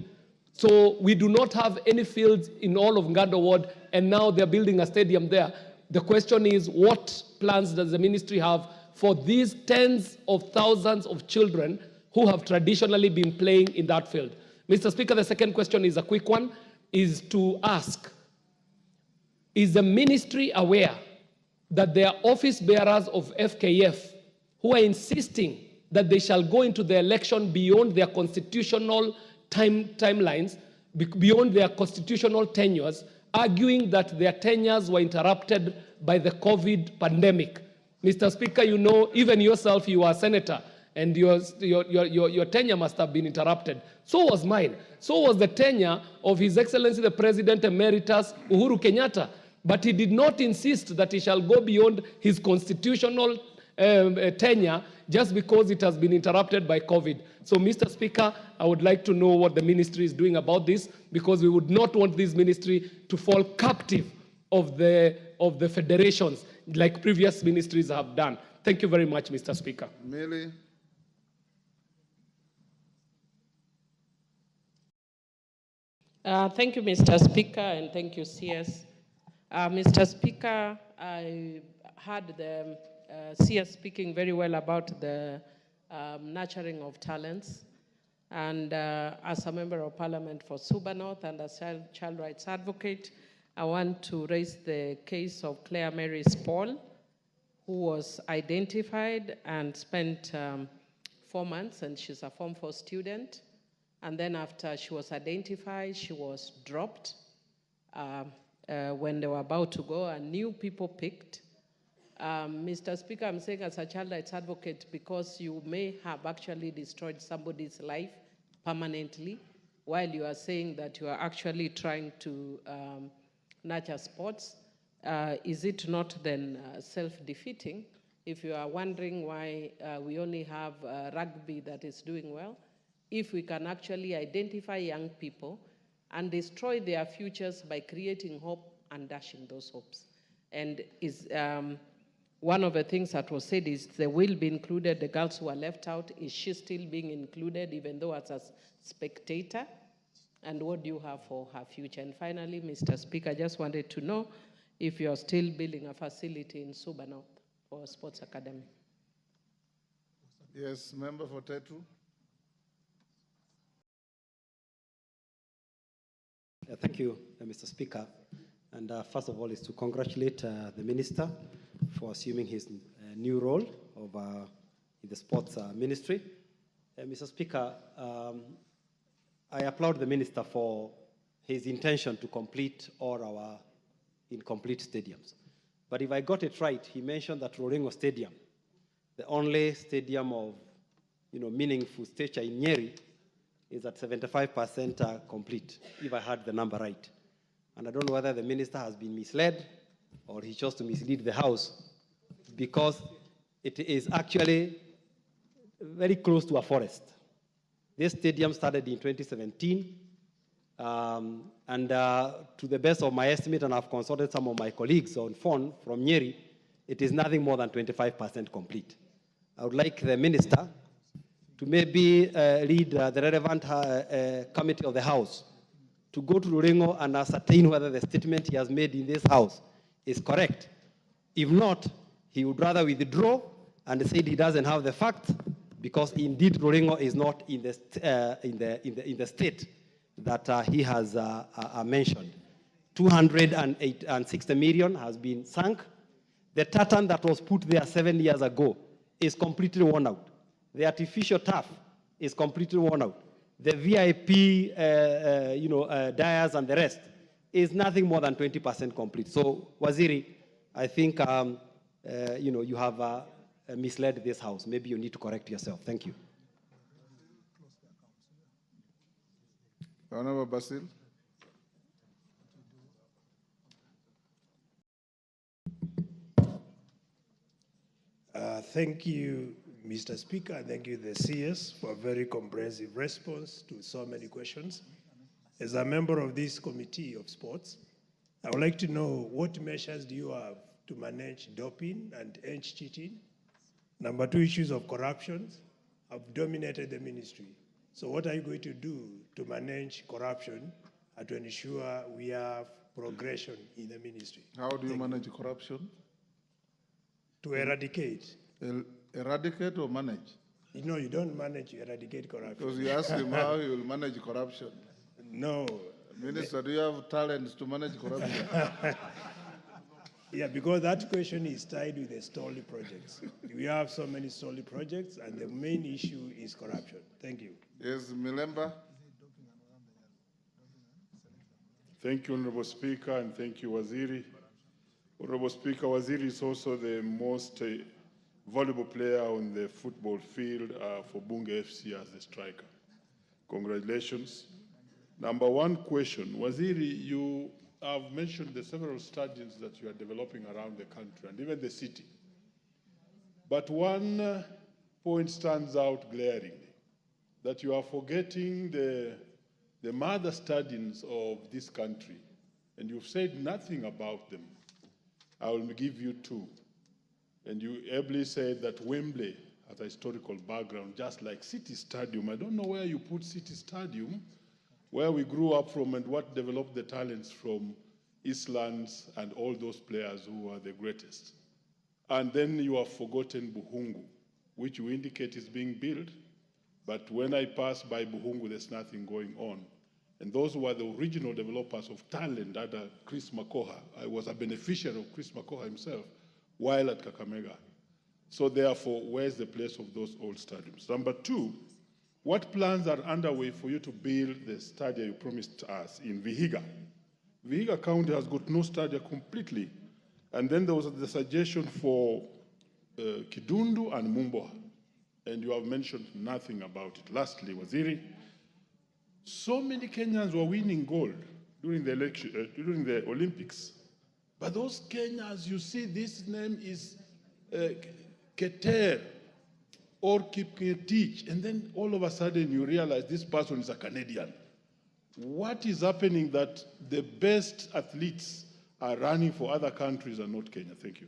So we do not have any fields in all of Ngando Ward, and now they're building a stadium there. The question is, what plans does the ministry have for these tens of thousands of children who have traditionally been playing in that field? Mr. Speaker, the second question is a quick one, is to ask, is the ministry aware that there are office bearers of FKF who are insisting that they shall go into the election beyond their constitutional timelines, beyond their constitutional tenures, arguing that their tenures were interrupted by the COVID pandemic? Mr. Speaker, you know, even yourself, you are a senator, and your tenure must have been interrupted. So was mine. So was the tenure of His Excellency the President Emeritus Uhuru Kenyatta. But he did not insist that he shall go beyond his constitutional tenure just because it has been interrupted by COVID. So, Mr. Speaker, I would like to know what the ministry is doing about this, because we would not want this ministry to fall captive of the federations like previous ministries have done. Thank you very much, Mr. Speaker. Millie? Thank you, Mr. Speaker, and thank you, CS. Mr. Speaker, I heard the CS speaking very well about the nurturing of talents. And as a member of parliament for Suba North and as a child rights advocate, I want to raise the case of Claire Mary Paul, who was identified and spent 4 months, and she's a Form 4 student. And then after she was identified, she was dropped. When they were about to go, and new people picked. Mr. Speaker, I'm saying as a child rights advocate, because you may have actually destroyed somebody's life permanently, while you are saying that you are actually trying to nurture sports. Is it not then self-defeating? If you are wondering why we only have rugby that is doing well, if we can actually identify young people and destroy their futures by creating hope and dashing those hopes. And is one of the things that was said is they will be included, the girls who are left out. Is she still being included, even though as a spectator? And what do you have for her future? And finally, Mr. Speaker, I just wanted to know if you're still building a facility in Suba North for a sports academy. Yes, member for Tetu. Thank you, Mr. Speaker. And first of all is to congratulate the minister for assuming his new role of, in the sports ministry. Mr. Speaker, I applaud the minister for his intention to complete all our incomplete stadiums. But if I got it right, he mentioned that Roringo Stadium, the only stadium of meaningful stature in Nyeri, is at 75% complete, if I had the number right. And I don't know whether the minister has been misled or he chose to mislead the House, because it is actually very close to a forest. This stadium started in 2017, and to the best of my estimate, and I've consulted some of my colleagues on phone from Nyeri, it is nothing more than 25% complete. I would like the minister to maybe lead the relevant committee of the House to go to Ruringo and ascertain whether the statement he has made in this House is correct. If not, he would rather withdraw and say he doesn't have the facts, because indeed Ruringo is not in the state that he has mentioned. 260 million has been sunk. The tartan that was put there 7 years ago is completely worn out. The artificial turf is completely worn out. The VIP, dyers and the rest is nothing more than 20% complete. So, Waziri, I think you have misled this House. Maybe you need to correct yourself. Thank you. Honorable Basil. Thank you, Mr. Speaker, and thank you, the CS, for a very comprehensive response to so many questions. As a member of this Committee of Sports, I would like to know what measures do you have to manage doping and end cheating? Number two, issues of corruption have dominated the ministry. So what are you going to do to manage corruption and to ensure we have progression in the ministry? How do you manage corruption? To eradicate. Eradicate or manage? No, you don't manage, you eradicate corruption. Because you asked him how he will manage corruption. No. Minister, do you have talents to manage corruption? Yeah, because that question is tied with the Stoli projects. We have so many Stoli projects, and the main issue is corruption. Thank you. Yes, Milemba. Thank you, Honorable Speaker, and thank you, Waziri. Honorable Speaker, Waziri is also the most valuable player on the football field for Bunge FC as the striker. Congratulations. Number one question, Waziri, you have mentioned the several stadiums that you are developing around the country and even the city. But one point stands out glaringly, that you are forgetting the mother stadiums of this country, and you've said nothing about them. I will give you two. And you ably said that Wembley has a historical background, just like City Stadium. I don't know where you put City Stadium, where we grew up from and what developed the talents from Eastlands and all those players who are the greatest. And then you have forgotten Buhungu, which you indicate is being built. But when I pass by Buhungu, there's nothing going on. And those were the original developers of talent under Chris Makoha. I was a beneficiary of Chris Makoha himself while at Kakamega. So therefore, where's the place of those old stadiums? Number two, what plans are underway for you to build the stadium you promised us in Vihiga? Vihiga County has got no stadium completely. And then there was the suggestion for Kidundu and Mumboa. And you have mentioned nothing about it. Lastly, Waziri, so many Kenyans were winning gold during the election, during the Olympics. But those Kenyans, you see, this name is Keter or Kipngetich, and then all of a sudden you realize this person is a Canadian. What is happening that the best athletes are running for other countries and not Kenya? Thank you.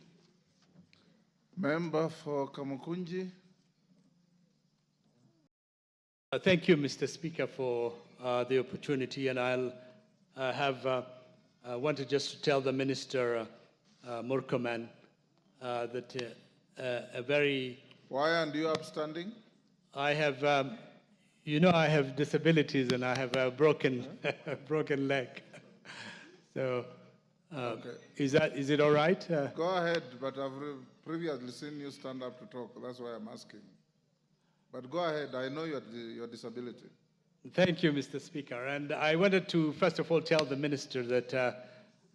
Member for Kamukunji. Thank you, Mr. Speaker, for the opportunity, and I'll wanted just to tell the Minister Murkomen that a very... Why aren't you upstanding? I have, I have disabilities and I have a broken leg. So Okay. Is it all right? Go ahead, but I've previously seen you stand up to talk. That's why I'm asking. But go ahead. I know your disability. Thank you, Mr. Speaker. And I wanted to, first of all, tell the Minister that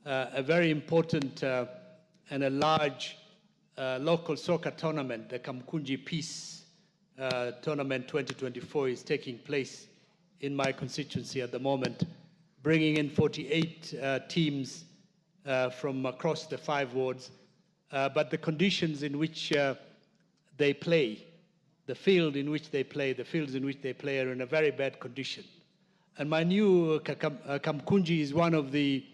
a very important and a large local soccer tournament, the Kamkunji Peace Tournament 2024, is taking place in my constituency at the moment, bringing in 48 teams from across the 5 wards. But the conditions in which they play, the fields in which they play are in a very bad condition. And my new Kamkunji is one of the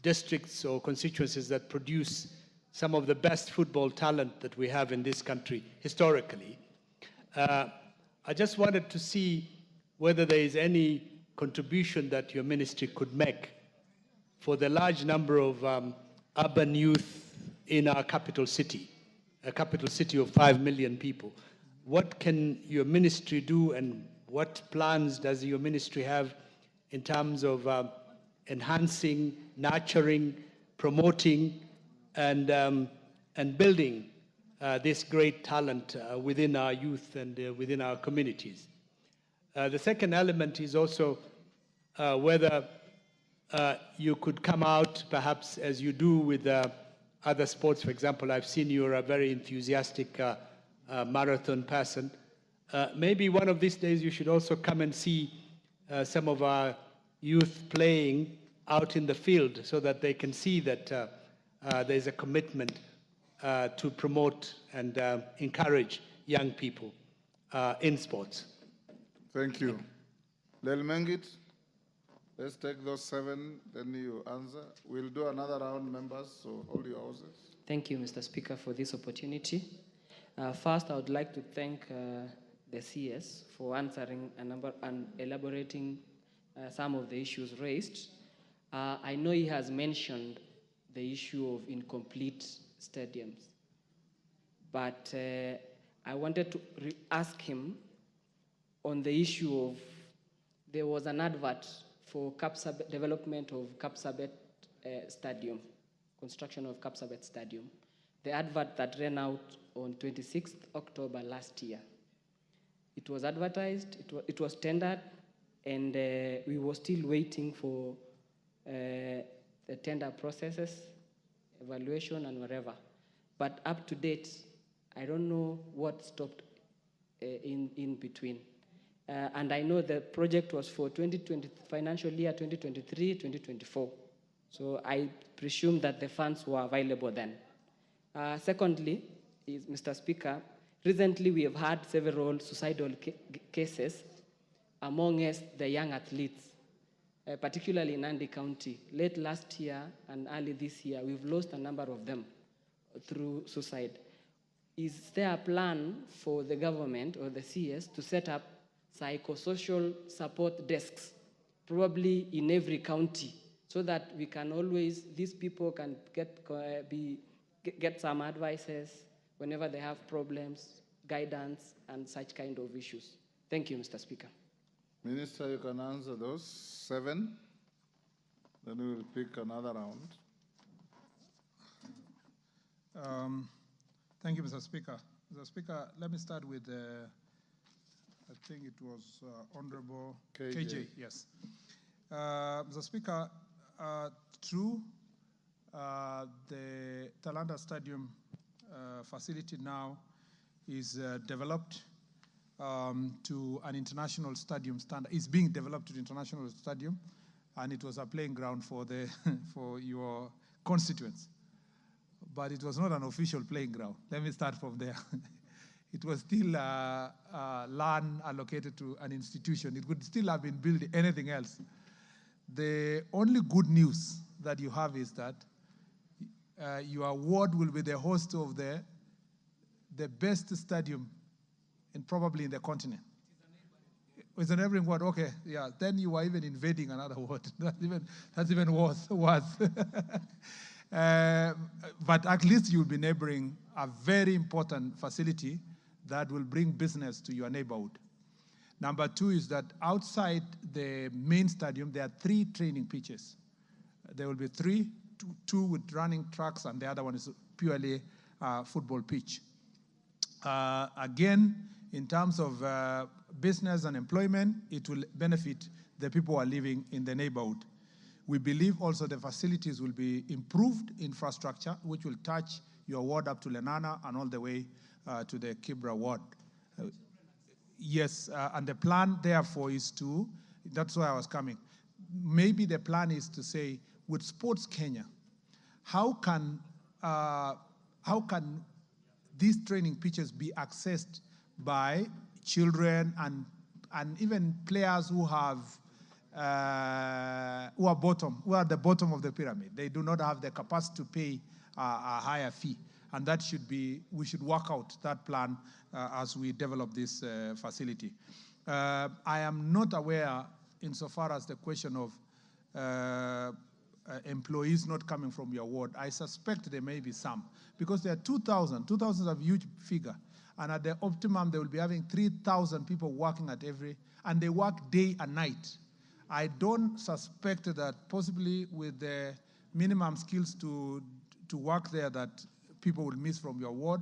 districts or constituencies that produce some of the best football talent that we have in this country historically. I just wanted to see whether there is any contribution that your ministry could make for the large number of urban youth in our capital city, a capital city of 5 million people. What can your ministry do, and what plans does your ministry have in terms of enhancing, nurturing, promoting, and building this great talent within our youth and within our communities? The second element is also whether you could come out, perhaps as you do with other sports. For example, I've seen you're a very enthusiastic marathon person. Maybe one of these days you should also come and see some of our youth playing out in the field so that they can see that there's a commitment to promote and encourage young people in sports. Thank you. Lel Mengit, let's take those 7, then you answer. We'll do another round, members, so hold your horses. Thank you, Mr. Speaker, for this opportunity. First, I would like to thank the CS for answering and elaborating some of the issues raised. I know he has mentioned the issue of incomplete stadiums, but I wanted to ask him on the issue of, there was an advert for development of Kapsabet Stadium, construction of Kapsabet Stadium. The advert that ran out on 26th October last year. It was advertised, it was tendered, and we were still waiting for the tender processes, evaluation, and whatever. But up to date, I don't know what stopped in between. And I know the project was for financial year 2023-2024. So I presume that the funds were available then. Secondly, Mr. Speaker, recently we have had several suicidal cases among us, the young athletes, particularly in Nandi County. Late last year and early this year, we've lost a number of them through suicide. Is there a plan for the government or the CS to set up psychosocial support desks, probably in every county, so that we can always, these people can get some advices whenever they have problems, guidance, and such kind of issues? Thank you, Mr. Speaker. Minister, you can answer those 7. Then we will pick another round. Thank you, Mr. Speaker. Mr. Speaker, let me start with, I think it was Honorable KJ. Yes. Mr. Speaker, true, the Talanda Stadium facility now is developed to an international stadium standard. It's being developed to the international stadium, and it was a playing ground for for your constituents. But it was not an official playing ground. Let me start from there. It was still land allocated to an institution. It would still have been built anything else. The only good news that you have is that your ward will be the host of the best stadium probably in the continent. It's a neighboring ward, okay, yeah. Then you are even invading another ward. That's even worse. But at least you'll be neighboring a very important facility that will bring business to your neighborhood. Number 2 is that outside the main stadium, there are 3 training pitches. There will be two with running tracks, and the other one is purely football pitch. Again, in terms of business and employment, it will benefit the people who are living in the neighborhood. We believe also the facilities will be improved infrastructure, which will touch your ward up to Lenana and all the way to the Kibra ward. Yes, and the plan therefore is to, that's why I was coming. Maybe the plan is to say, with Sports Kenya, how can these training pitches be accessed by children and even players who have who are at the bottom of the pyramid? They do not have the capacity to pay a higher fee, and that should be, we should work out that plan as we develop this facility. I am not aware, insofar as the question of employees not coming from your ward. I suspect there may be some, because there are 2,000. 2,000 is a huge figure. And at the optimum, they will be having 3,000 people working at every, and they work day and night. I don't suspect that possibly with the minimum skills to work there that people will miss from your ward.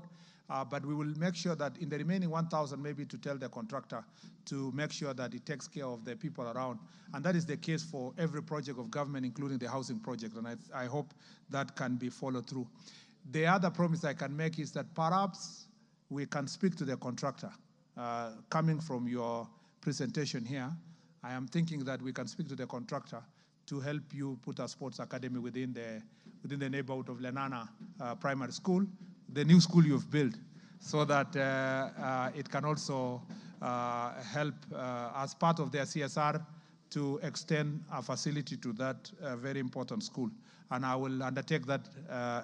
But we will make sure that in the remaining 1,000, maybe to tell the contractor to make sure that it takes care of the people around. And that is the case for every project of government, including the housing project. And I hope that can be followed through. The other promise I can make is that perhaps we can speak to the contractor. Coming from your presentation here, I am thinking that we can speak to the contractor to help you put a sports academy within the neighborhood of Lenana Primary School, the new school you've built, so that it can also help as part of their CSR to extend a facility to that very important school. And I will undertake that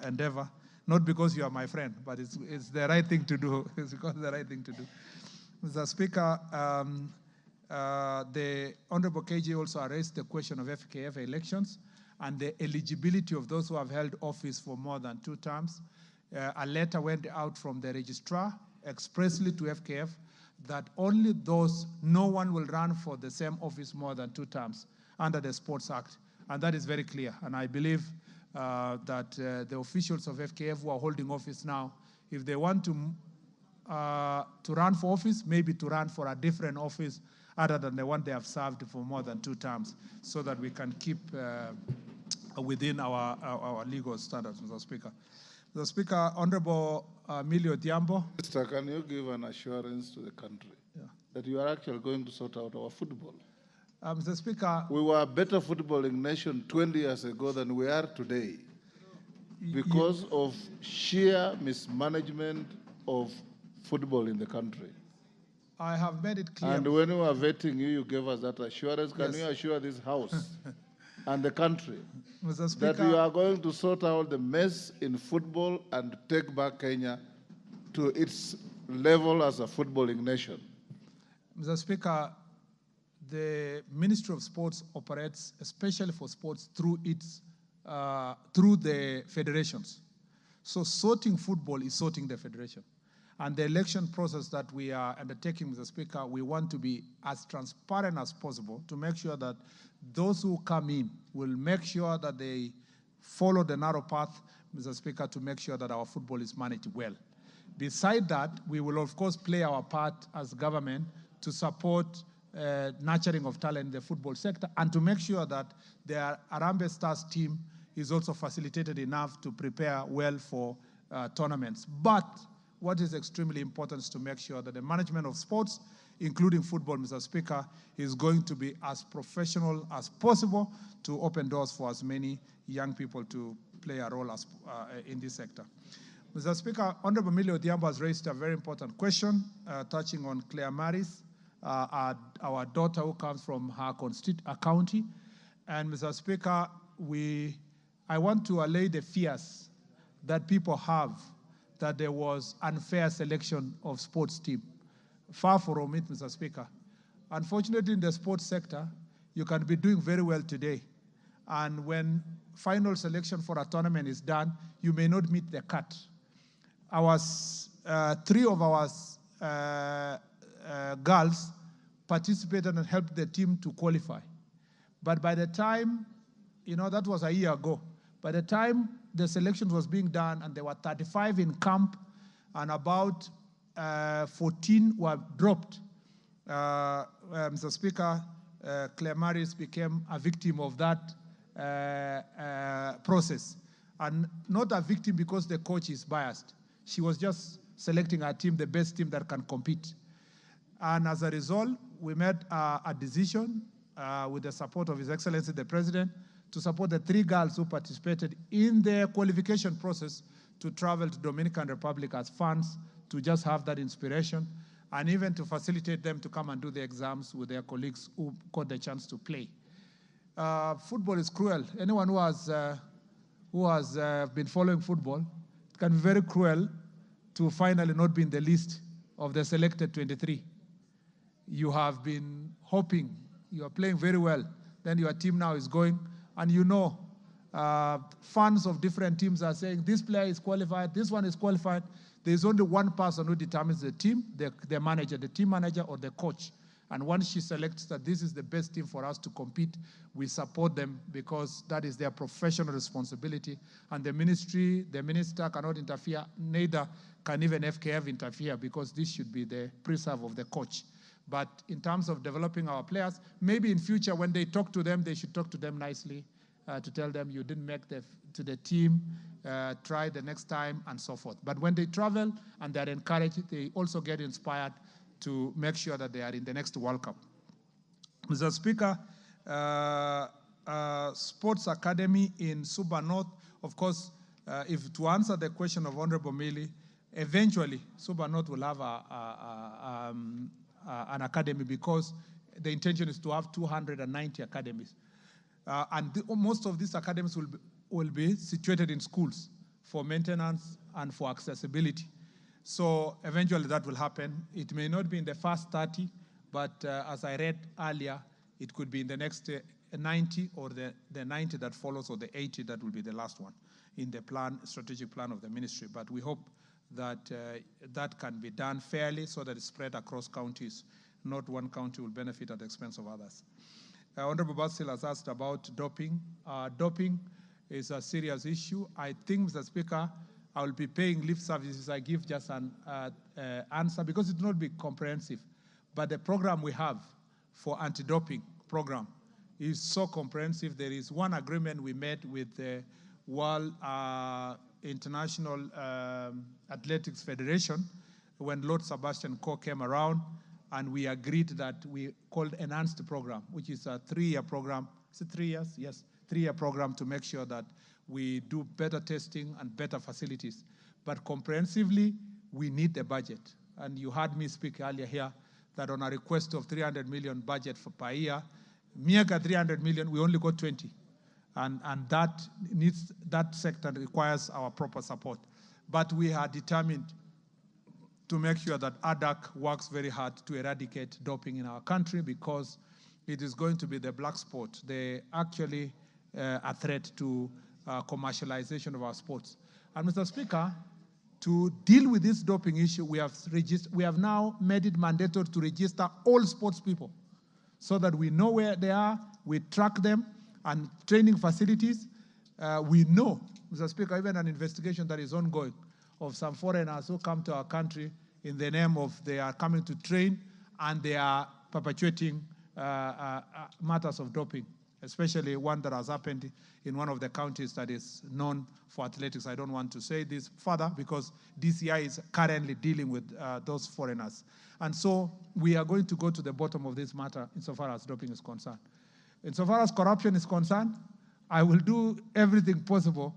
endeavor, not because you are my friend, but it's the right thing to do. It's because the right thing to do. Mr. Speaker, the Honorable KG also raised the question of FKF elections and the eligibility of those who have held office for more than 2 terms. A letter went out from the registrar expressly to FKF that only those, no one will run for the same office more than 2 terms under the Sports Act. And that is very clear. And I believe that the officials of FKF who are holding office now, if they want to run for office, maybe to run for a different office other than the one they have served for more than 2 terms, so that we can keep within our legal standards, Mr. Speaker. Mr. Speaker, Honorable Millie Odhiambo. Mr. Can you give an assurance to the country that you are actually going to sort out our football? Mr. Speaker, we were a better footballing nation 20 years ago than we are today because of sheer mismanagement of football in the country. I have made it clear. And when we were vetting you, you gave us that assurance. Can you assure this House and the country Mr. Speaker, that you are going to sort out the mess in football and take back Kenya to its level as a footballing nation? Mr. Speaker, the Ministry of Sports operates, especially for sports, through the federations. So sorting football is sorting the federation. And the election process that we are undertaking, Mr. Speaker, we want to be as transparent as possible to make sure that those who come in will make sure that they follow the narrow path, Mr. Speaker, to make sure that our football is managed well. Beside that, we will, of course, play our part as government to support nurturing of talent in the football sector and to make sure that the Harambee Stars team is also facilitated enough to prepare well for tournaments. But what is extremely important is to make sure that the management of sports, including football, Mr. Speaker, is going to be as professional as possible to open doors for as many young people to play a role as, in this sector. Mr. Speaker, Honorable Millie Odhiambo has raised a very important question touching on Claire Maris, our daughter who comes from her county. And Mr. Speaker, I want to allay the fears that people have that there was unfair selection of sports team. Far from it, Mr. Speaker. Unfortunately, in the sports sector, you can be doing very well today. And when final selection for a tournament is done, you may not meet the cut. 3 of our girls participated and helped the team to qualify. But by the time that was a year ago. By the time the selection was being done, and there were 35 in camp, and about 14 were dropped, Mr. Speaker, Claire Maris became a victim of that process. And not a victim because the coach is biased. She was just selecting her team, the best team that can compete. And as a result, we made a decision with the support of His Excellency the President to support the 3 girls who participated in the qualification process to travel to Dominican Republic as fans, to just have that inspiration, and even to facilitate them to come and do the exams with their colleagues who got the chance to play. Football is cruel. Anyone who has been following football, it can be very cruel to finally not be in the list of the selected 23. You have been hoping, you are playing very well, then your team now is going, and fans of different teams are saying, this player is qualified, this one is qualified. There's only one person who determines the team, the manager, the team manager, or the coach. And once she selects that this is the best team for us to compete, we support them because that is their professional responsibility. And the minister cannot interfere, neither can even FKF interfere, because this should be the preserve of the coach. But in terms of developing our players, maybe in future when they talk to them, they should talk to them nicely, to tell them you didn't make to the team, try the next time, and so forth. But when they travel and they're encouraged, they also get inspired to make sure that they are in the next World Cup. Mr. Speaker, Sports Academy in Suba North, of course, if to answer the question of Honorable Mili, eventually Suba North will have an academy, because the intention is to have 290 academies. Most of these academies will be situated in schools for maintenance and for accessibility. So eventually that will happen. It may not be in the first 30, but as I read earlier, it could be in the next 90, or the 90 that follows, or the 80 that will be the last one in the strategic plan of the ministry. But we hope that that can be done fairly so that it's spread across counties. Not one county will benefit at the expense of others. Honorable Basil has asked about doping. Doping is a serious issue. I think, Mr. Speaker, I will be paying lip services. I give just an answer because it will not be comprehensive. But the program we have for anti-doping program is so comprehensive. There is one agreement we made with the World International Athletics Federation when Lord Sebastian Coe came around, and we agreed that we called Enhanced Program, which is a 3-year program. Is it 3 years? Yes, 3-year program to make sure that we do better testing and better facilities. But comprehensively, we need the budget. And you heard me speak earlier here that on a request of 300 million budget per year, MEAGA 300 million, we only got 20. And that sector requires our proper support. But we are determined to make sure that ADAC works very hard to eradicate doping in our country, because it is going to be the black sport, actually a threat to commercialization of our sports. And Mr. Speaker, to deal with this doping issue, we have now made it mandatory to register all sports people so that we know where they are, we track them, and training facilities. We know, Mr. Speaker, even an investigation that is ongoing of some foreigners who come to our country in the name of they are coming to train, and they are perpetuating matters of doping, especially one that has happened in one of the counties that is known for athletics. I don't want to say this further because DCI is currently dealing with those foreigners. And so we are going to go to the bottom of this matter insofar as doping is concerned. Insofar as corruption is concerned, I will do everything possible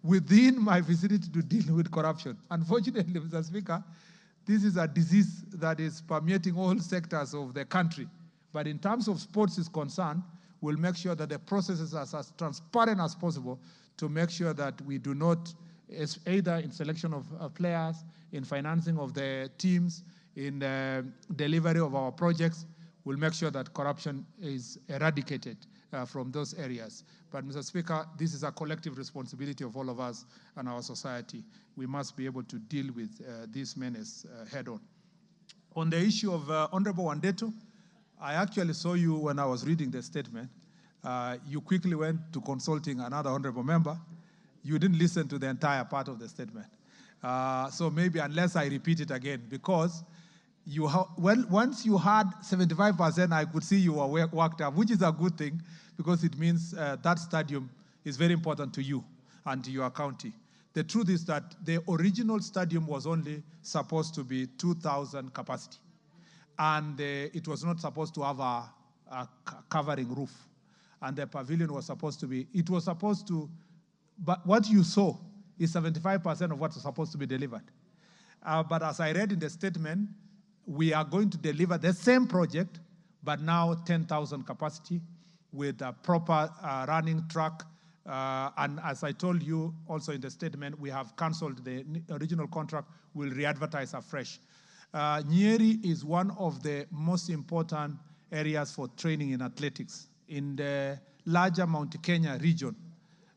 within my vicinity to deal with corruption. Unfortunately, Mr. Speaker, this is a disease that is permeating all sectors of the country. But in terms of sports is concerned, we'll make sure that the processes are as transparent as possible to make sure that we do not, either in selection of players, in financing of the teams, in the delivery of our projects, we'll make sure that corruption is eradicated from those areas. But Mr. Speaker, this is a collective responsibility of all of us and our society. We must be able to deal with this menace head on. On the issue of Honorable Wandeto, I actually saw you when I was reading the statement, You quickly went to consulting another honorable member. You didn't listen to the entire part of the statement. So maybe unless I repeat it again, because once you had 75%, I could see you were worked up, which is a good thing, because it means that stadium is very important to you and to your county. The truth is that the original stadium was only supposed to be 2,000 capacity. And it was not supposed to have a covering roof. And the pavilion was supposed to be, but what you saw is 75% of what's supposed to be delivered. But as I read in the statement, we are going to deliver the same project, but now 10,000 capacity with a proper running track. And as I told you also in the statement, we have canceled the original contract. We'll re-advertise afresh. Nyeri is one of the most important areas for training in athletics. In the larger Mount Kenya region,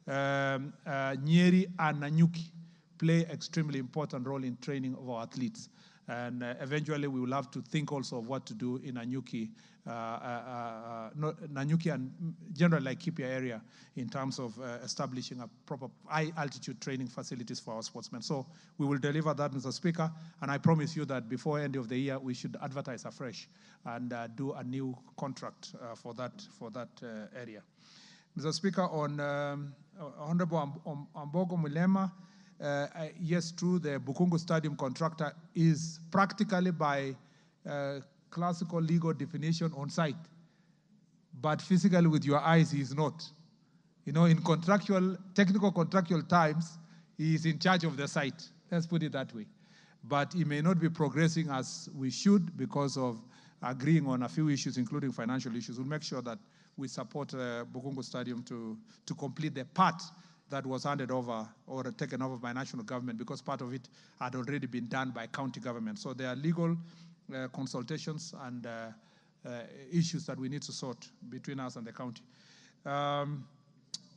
Nyeri and Nanyuki play extremely important role in training of our athletes. And eventually we will have to think also of what to do in Nanyuki, Nanyuki and generally Laikipia area in terms of establishing a proper high altitude training facilities for our sportsmen. So we will deliver that, Mr. Speaker, and I promise you that before end of the year, we should advertise afresh and do a new contract for that area. Mr. Speaker, on Honorable Ambogo Mulema, yes, true, the Bukungu Stadium contractor is practically by classical legal definition on site, but physically with your eyes, he is not. You know, in technical contractual times, he is in charge of the site. Let's put it that way. But he may not be progressing as we should because of agreeing on a few issues, including financial issues. We'll make sure that we support Bukungu Stadium to complete the part that was handed over or taken over by national government, because part of it had already been done by county government. So there are legal consultations and issues that we need to sort between us and the county. On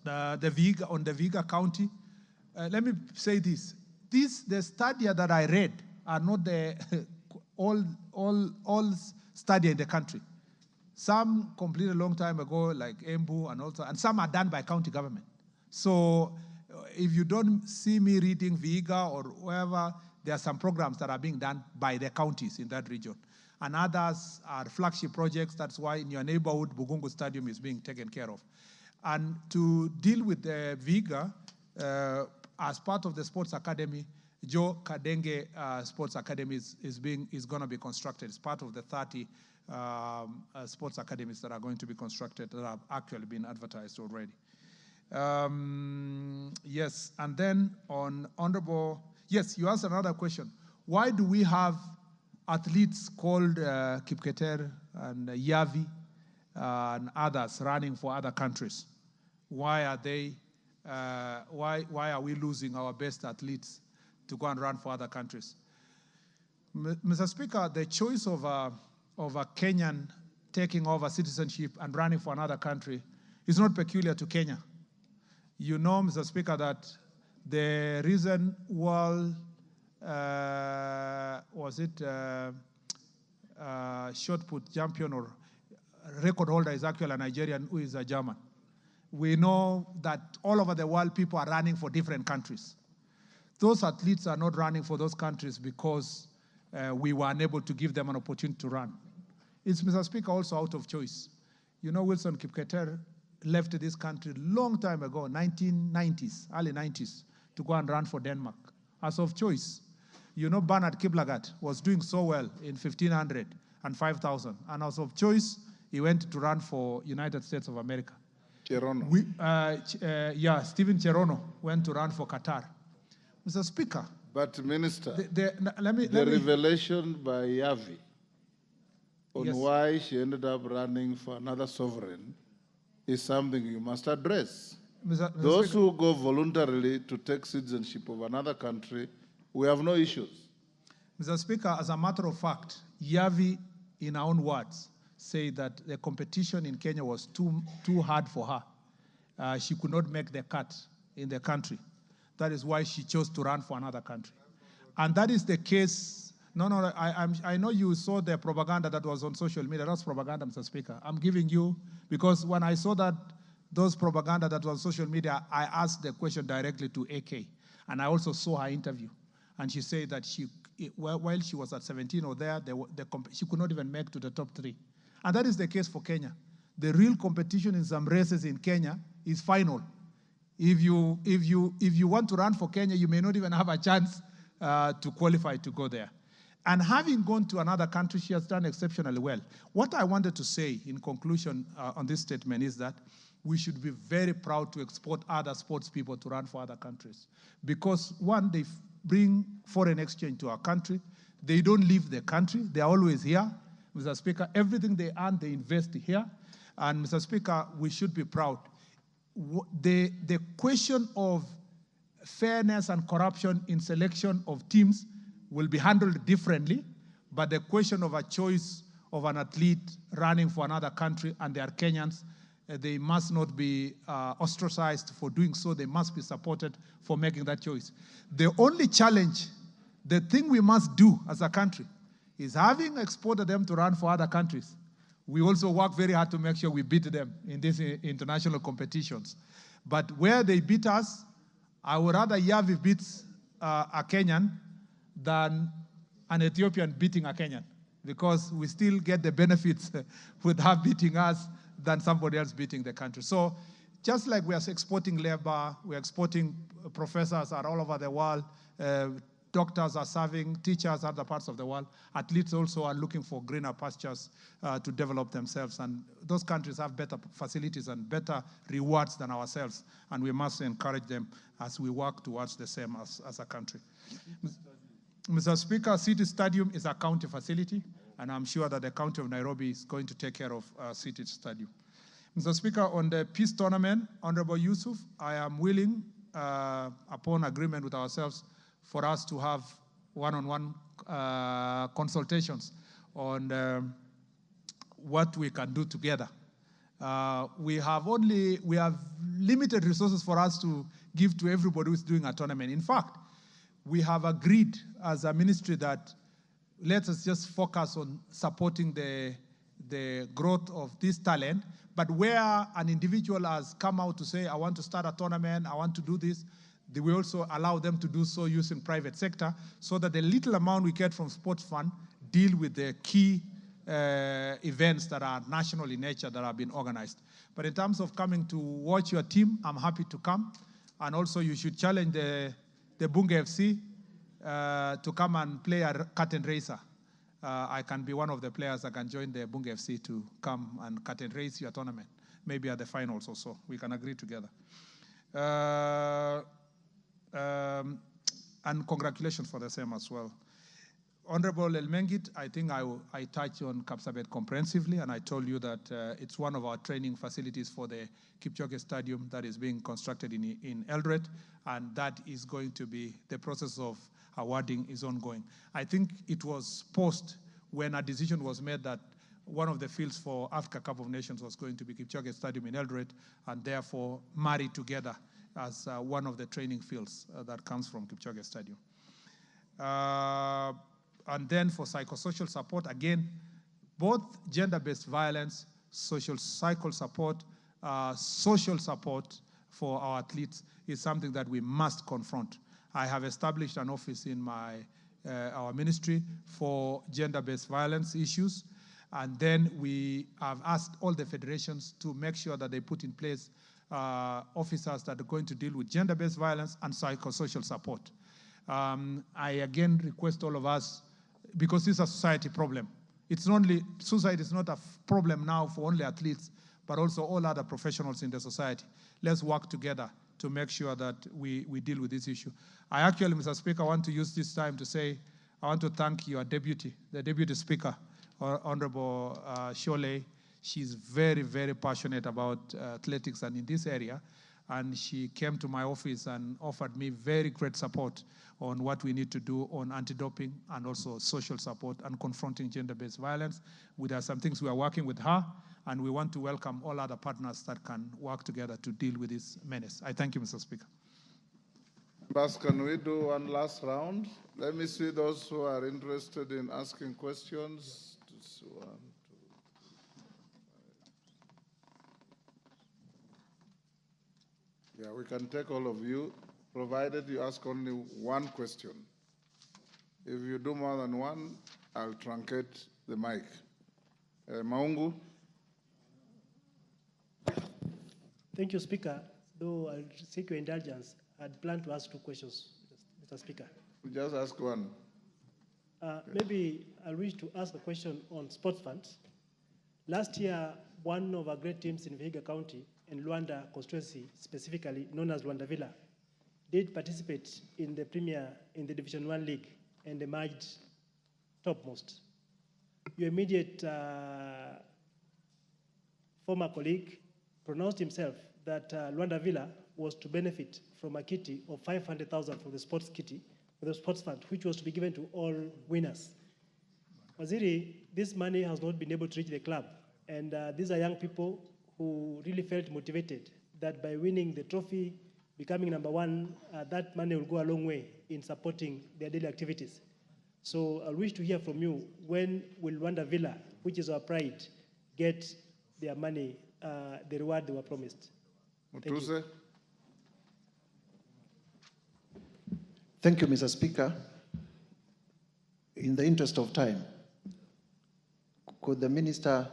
the Vihiga County, let me say this. The stadia that I read are not the all stadia in the country. Some completed a long time ago, like Embu and some are done by county government. So if you don't see me reading Vihiga or wherever, there are some programs that are being done by the counties in that region. And others are flagship projects. That's why in your neighborhood, Bukungu Stadium is being taken care of. And to deal with the Vihiga, as part of the sports academy, Joe Kadenge Sports Academy is going to be constructed. It's part of the 30 sports academies that are going to be constructed that have actually been advertised already. Yes, and then on Honorable, yes, you asked another question. Why do we have athletes called Kipketer and Yavi and others running for other countries? Why are they? Why are we losing our best athletes to go and run for other countries? Mr. Speaker, the choice of a Kenyan taking over citizenship and running for another country is not peculiar to Kenya. You know, Mr. Speaker, that the reason shot put champion or record holder is actually a Nigerian who is a German. We know that all over the world people are running for different countries. Those athletes are not running for those countries because we were unable to give them an opportunity to run. It's, Mr. Speaker, also out of choice. You know, Wilson Kipketer left this country long time ago, 1990s, early 90s, to go and run for Denmark, as of choice. You know, Bernard Kiplagat was doing so well in 1500 and 5,000, and as of choice, he went to run for United States of America. Cherono. Stephen Cherono went to run for Qatar. Mr. Speaker. But Minister, the revelation by Yavi on Yes. why she ended up running for another sovereign is something you must address. Mr. Those Speaker, who go voluntarily to take citizenship of another country, we have no issues. Mr. Speaker, as a matter of fact, Yavi, in her own words, say that the competition in Kenya was too hard for her. She could not make the cut in the country. That is why she chose to run for another country. And that is the case. I know you saw the propaganda that was on social media. That's propaganda, Mr. Speaker. I'm giving you, because when I saw that those propaganda that was on social media, I asked the question directly to AK, and I also saw her interview, and she said that while she was at 17 or there, she could not even make to the top 3. And that is the case for Kenya. The real competition in some races in Kenya is final. If you want to run for Kenya, you may not even have a chance to qualify to go there. And having gone to another country, she has done exceptionally well. What I wanted to say in conclusion on this statement is that we should be very proud to export other sports people to run for other countries. Because one, they bring foreign exchange to our country. They don't leave the country. They are always here. Mr. Speaker, everything they earn, they invest here. And Mr. Speaker, we should be proud. The question of fairness and corruption in selection of teams will be handled differently, but the question of a choice of an athlete running for another country, and they are Kenyans, they must not be ostracized for doing so. They must be supported for making that choice. The only challenge, the thing we must do as a country, is having exported them to run for other countries, we also work very hard to make sure we beat them in these international competitions. But where they beat us, I would rather Yavi beats a Kenyan than an Ethiopian beating a Kenyan, because we still get the benefits with her beating us than somebody else beating the country. So just like we are exporting labor, we are exporting professors are all over the world, doctors are serving, teachers other parts of the world, athletes also are looking for greener pastures to develop themselves. And those countries have better facilities and better rewards than ourselves. And we must encourage them as we work towards the same as a country. Mr. Speaker, City Stadium is a county facility, and I'm sure that the County of Nairobi is going to take care of City Stadium. Mr. Speaker, on the peace tournament, Honorable Yusuf, I am willing, upon agreement with ourselves, for us to have one-on-one consultations on what we can do together. We have limited resources for us to give to everybody who's doing a tournament. In fact, we have agreed as a ministry that let us just focus on supporting the growth of this talent, but where an individual has come out to say, I want to start a tournament, I want to do this, we also allow them to do so using private sector, so that the little amount we get from sports fund deal with the key events that are national in nature that have been organized. But in terms of coming to watch your team, I'm happy to come. And also you should challenge the Bunge FC to come and play a curtain racer. I can be one of the players that can join the Bunge FC to come and curtain race your tournament, maybe at the finals or so. We can agree together. And congratulations for the same as well. Honorable El Mengit, I think I touched on Kapsabet comprehensively, and I told you that it's one of our training facilities for the Kipchoge Stadium that is being constructed in Eldoret, and that is going to be, the process of awarding is ongoing. I think it was post when a decision was made that one of the fields for Africa Cup of Nations was going to be Kipchoge Stadium in Eldoret, and therefore married together as one of the training fields that comes from Kipchoge Stadium. And then for psychosocial support, again, both gender-based violence, psychological support, social support for our athletes is something that we must confront. I have established an office in our ministry for gender-based violence issues, and then we have asked all the federations to make sure that they put in place officers that are going to deal with gender-based violence and psychosocial support. I again request all of us, because this is a society problem. Suicide is not a problem now for only athletes, but also all other professionals in the society. Let's work together to make sure that we deal with this issue. I actually, Mr. Speaker, want to use this time to say, I want to thank your deputy, the deputy speaker, Honorable Sholei. She's very, very passionate about athletics and in this area. And she came to my office and offered me very great support on what we need to do on anti-doping and also social support and confronting gender-based violence. There are some things we are working with her, and we want to welcome all other partners that can work together to deal with this menace. I thank you, Mr. Speaker. But can we do one last round? Let me see those who are interested in asking questions. Yeah, we can take all of you, provided you ask only one question. If you do more than one, I'll truncate the mic. Maungu? Thank you, Speaker. Though I'll seek your indulgence, I'd planned to ask 2 questions, Mr. Speaker. Just ask one. Maybe I wish to ask a question on sports funds. Last year, one of our great teams in Vihiga County and Luanda constituency, specifically known as Luanda Villa, did participate in the Division 1 League and emerged topmost. Your immediate former colleague pronounced himself that Luanda Villa was to benefit from a kitty of 500,000 from the sports kitty, for the sports fund, which was to be given to all winners. Waziri, this money has not been able to reach the club, and these are young people who really felt motivated that by winning the trophy, becoming number 1, that money will go a long way in supporting their daily activities. So I wish to hear from you, when will Luanda Villa, which is our pride, get their money, the reward they were promised? Mutuse? Thank you, Mr. Speaker. In the interest of time, could the Minister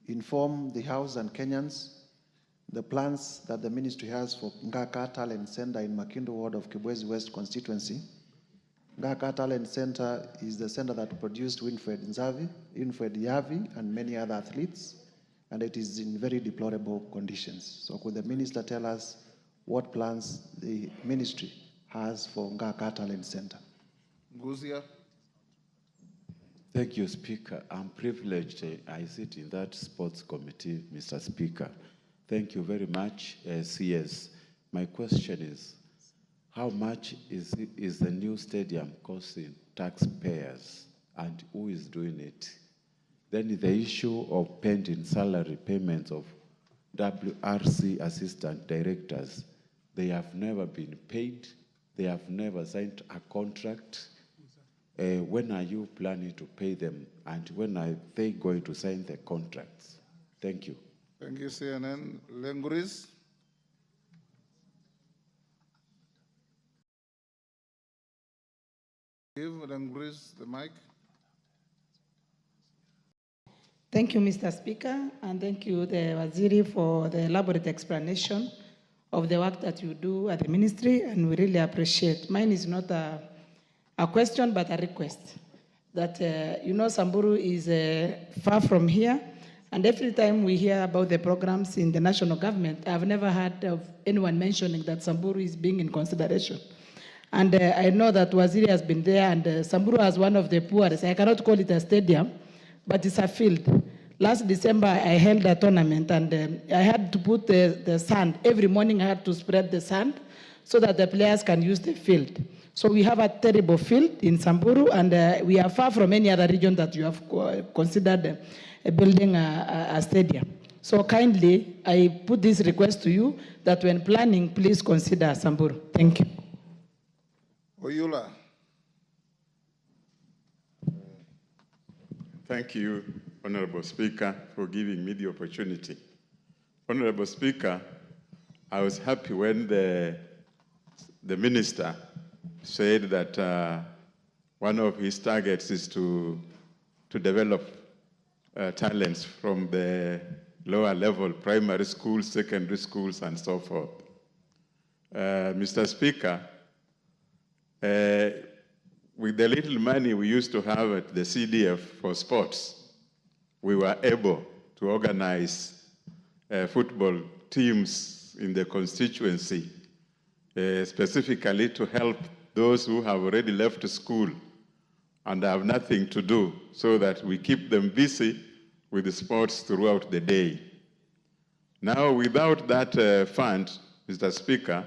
inform the House and Kenyans the plans that the Ministry has for Ngaka Talent Center in Makindu Ward of Kibwezi West constituency? Ngaka Talent Center is the center that produced Winfred Nzavi, Winfred Yavi, and many other athletes, and it is in very deplorable conditions. So could the Minister tell us what plans the Ministry has for Ngaka Talent Center? Guzia? Thank you, Speaker. I'm privileged. I sit in that sports committee, Mr. Speaker. Thank you very much, CS. My question is, how much is the new stadium costing taxpayers, and who is doing it? Then the issue of pending salary payments of WRC assistant directors. They have never been paid. They have never signed a contract. When are you planning to pay them, and when are they going to sign the contracts? Thank you. Thank you, CNN. Lenguris? Give Lenguris the mic. Thank you, Mr. Speaker, and thank you, the Waziri, for the elaborate explanation of the work that you do at the ministry, and we really appreciate. Mine is not a question, but a request. That, Samburu is far from here, and every time we hear about the programs in the national government, I've never heard of anyone mentioning that Samburu is being in consideration. And I know that Waziri has been there, and Samburu has one of the poorest. I cannot call it a stadium, but it's a field. Last December, I held a tournament, and I had to put the sand. Every morning, I had to spread the sand so that the players can use the field. So we have a terrible field in Samburu, and we are far from any other region that you have considered building a stadium. So kindly, I put this request to you that when planning, please consider Samburu. Thank you. Oyula. Thank you, Honorable Speaker, for giving me the opportunity. Honorable Speaker, I was happy when the Minister said that one of his targets is to develop talents from the lower level, primary schools, secondary schools, and so forth. Mr. Speaker, with the little money we used to have at the CDF for sports, we were able to organize football teams in the constituency, specifically to help those who have already left school and have nothing to do, so that we keep them busy with the sports throughout the day. Now, without that fund, Mr. Speaker,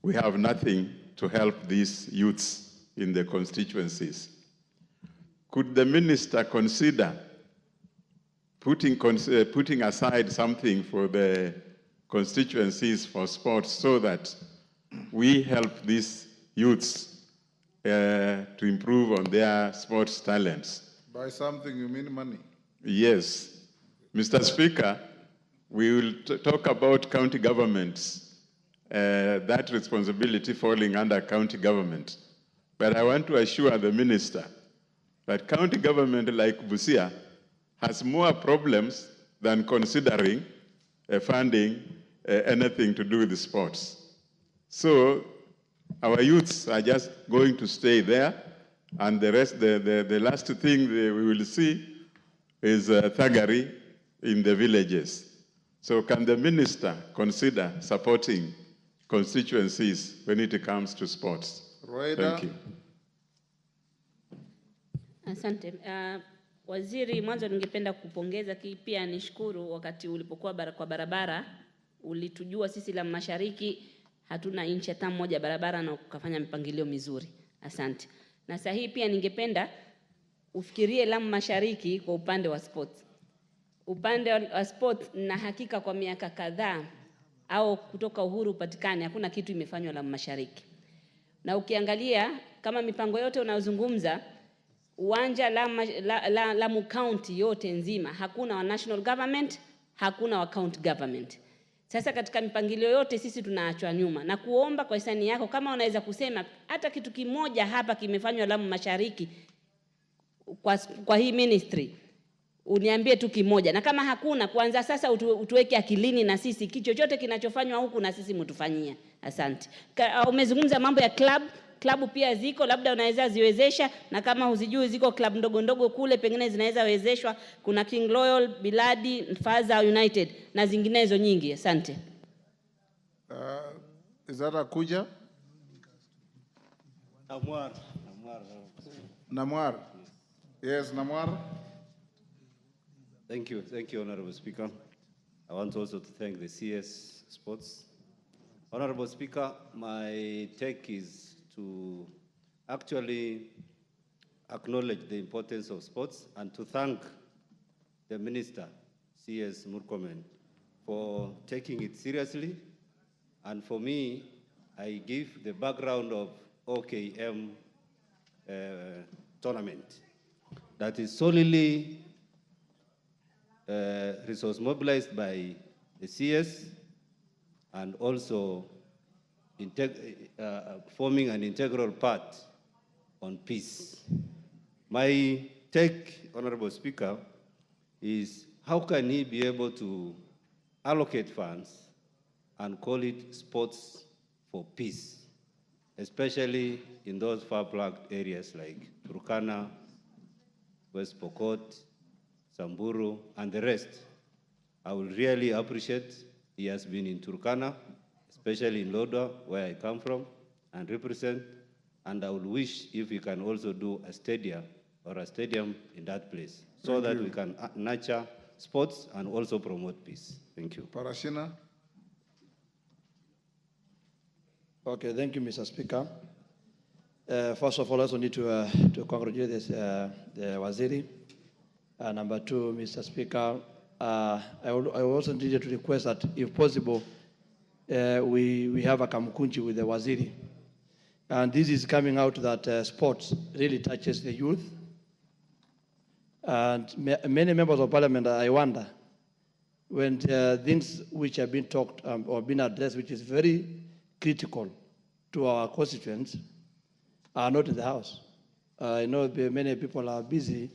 we have nothing to help these youths in the constituencies. Could the minister consider putting aside something for the constituencies for sports, so that we help these youths to improve on their sports talents? By something, you mean money? Yes. Mr. Speaker, we will talk about county governments that responsibility falling under county government. But I want to assure the minister that county government like Busia has more problems than considering funding anything to do with the sports. So our youths are just going to stay there, and the rest, the last thing we will see is thuggery in the villages. So can the minister consider supporting constituencies when it comes to sports? Thank you. Asante. Waziri, mwanzo ningependa kupongeza pia nishukuru wakati ulipokuwa kwa barabara ulitujua sisi la Mashariki hatuna inchi hata moja barabara na ukafanya mipangilio mizuri. Asante. Na sahihi pia ningependa ufikirie la Mashariki kwa upande wa sports. Upande wa sports na hakika kwa miaka kadhaa au kutoka uhuru upatikane hakuna kitu imefanywa la Mashariki. Na ukiangalia kama mipango yote unayozungumza uwanja la county yote nzima hakuna wa national government, hakuna wa county government. Sasa katika mipangilio yote sisi tunaachwa nyuma na kuomba kwa hisani yako kama unaweza kusema hata kitu kimoja hapa kimefanywa la Mashariki kwa hii ministry uniambie tu kimoja, na kama hakuna kuanza sasa utuweke akilini na sisi kichochote kinachofanywa huku na sisi mtufanyia. Asante. Umezungumza mambo ya klabu pia ziko, labda unaweza ziwezesha, na kama huzijui ziko klabu ndogo ndogo kule pengine zinaweza wezeshwa. Kuna King Loyal, Biladi, Faza United na zinginezo nyingi. Asante. Izara kuja? Namwar. Yes, Namwar. Thank you, Honorable Speaker. I want also to thank the CS Sports. Honorable Speaker, my take is to actually acknowledge the importance of sports and to thank the Minister, CS Murkomen, for taking it seriously. And for me, I give the background of OKM tournament that is solely resource mobilized by the CS and also forming an integral part on peace. My take, Honorable Speaker, is how can he be able to allocate funds and call it sports for peace, especially in those far-plugged areas like Turkana, West Pokot, Samburu, and the rest. I will really appreciate he has been in Turkana, especially in Lodwa, where I come from and represent, and I would wish if we can also do a stadium in that place, so that we can nurture sports and also promote peace. Thank you. Parashina. Okay, thank you, Mr. Speaker. First of all, I also need to congratulate the Waziri. Number two, Mr. Speaker, I also need to request that, if possible, we have a kamkunchi with the Waziri. And this is coming out that sports really touches the youth. And many members of parliament, I wonder, when things which have been talked or been addressed, which is very critical to our constituents, are not in the House. I know many people are busy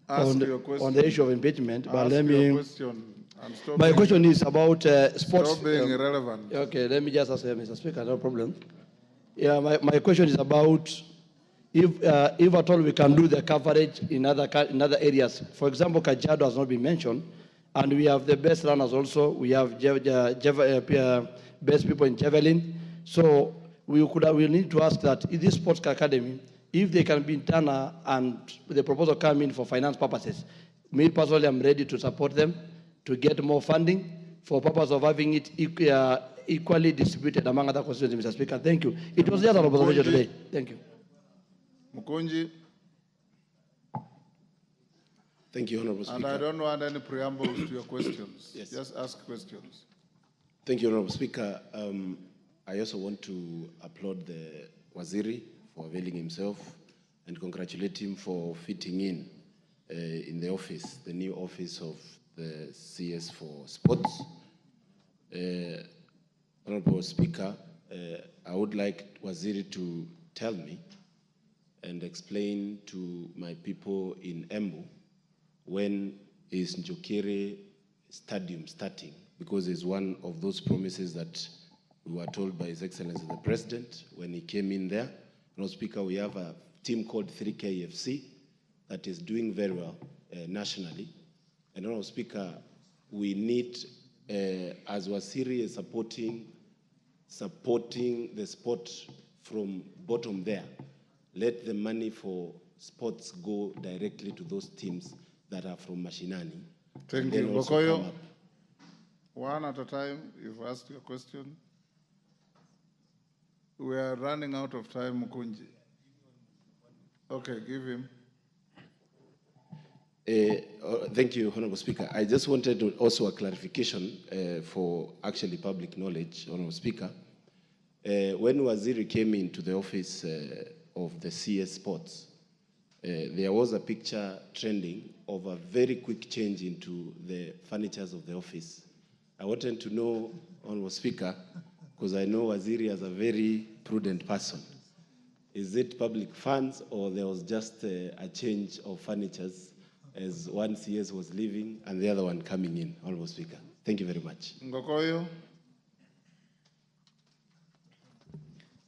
on the issue of impeachment, but let me... My question is about sports. Stop being irrelevant. Okay, let me just ask Mr. Speaker, no problem. Yeah, my question is about if at all we can do the coverage in other areas. For example, Kajiado has not been mentioned, and we have the best runners also. We have best people in javelin. So we need to ask that in this sports academy, if they can be done and the proposal come in for finance purposes, me personally, I'm ready to support them to get more funding for purpose of having it equally distributed among other constituencies, Mr. Speaker. Thank you. It was just an observation today. Thank you. Mukunji. Thank you, Honorable Speaker. And I don't want any preambles to your questions. Yes. Just ask questions. Thank you, Honorable Speaker. I also want to applaud the Waziri for availing himself and congratulate him for fitting in the office, the new office of the CS for Sports. Honorable Honorable Speaker, I would like Waziri to tell me and explain to my people in Embu when is Njokere Stadium starting, because it's one of those promises that we were told by His Excellency the President when he came in there. Honorable Speaker, we have a team called 3KFC that is doing very well nationally. And Honorable Speaker, we need, as Waziri is supporting the sport from bottom there, let the money for sports go directly to those teams that are from Mashinani. Thank you. Bokoyo, one at a time, you've asked your question. We are running out of time, Mukunji. Okay, give him. Thank you, Honorable Speaker. I just wanted also a clarification for actually public knowledge, Honorable Speaker. When Waziri came into the office of the CS Sports, there was a picture trending of a very quick change into the furnitures of the office. I wanted to know, Honorable Speaker, because I know Waziri as a very prudent person, is it public funds or there was just a change of furnitures as one CS was leaving and the other one coming in, Honorable Speaker? Thank you very much. Ngokoyo.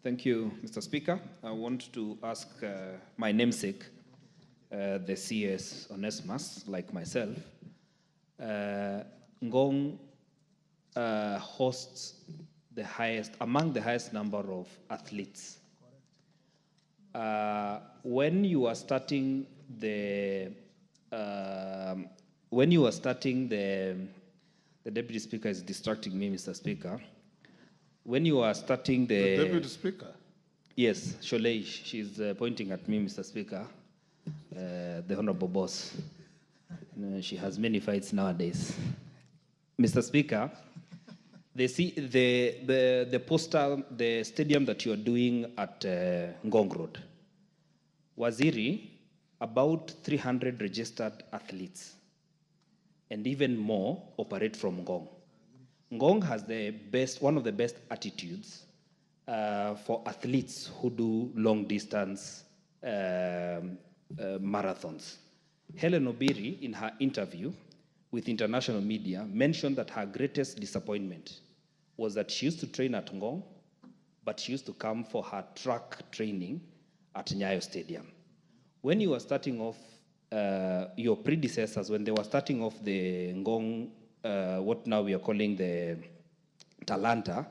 Thank you, Mr. Speaker. I want to ask my namesake, the CS Onesimus, like myself. Ngong hosts among the highest number of athletes. When you are starting the Deputy Speaker is distracting me, Mr. Speaker. When you are starting the Deputy Speaker? Yes, Sholei, she's pointing at me, Mr. Speaker, the Honorable Boss. She has many fights nowadays. Mr. Speaker, the stadium that you are doing at Ngong Road, Waziri, about 300 registered athletes, and even more operate from Ngong. Ngong has one of the best attitudes for athletes who do long distance marathons. Helen Obiri, in her interview with international media, mentioned that her greatest disappointment was that she used to train at Ngong, but she used to come for her track training at Nyayo Stadium. When you were starting off, your predecessors, when they were starting off the Ngong, what now we are calling the Talanta,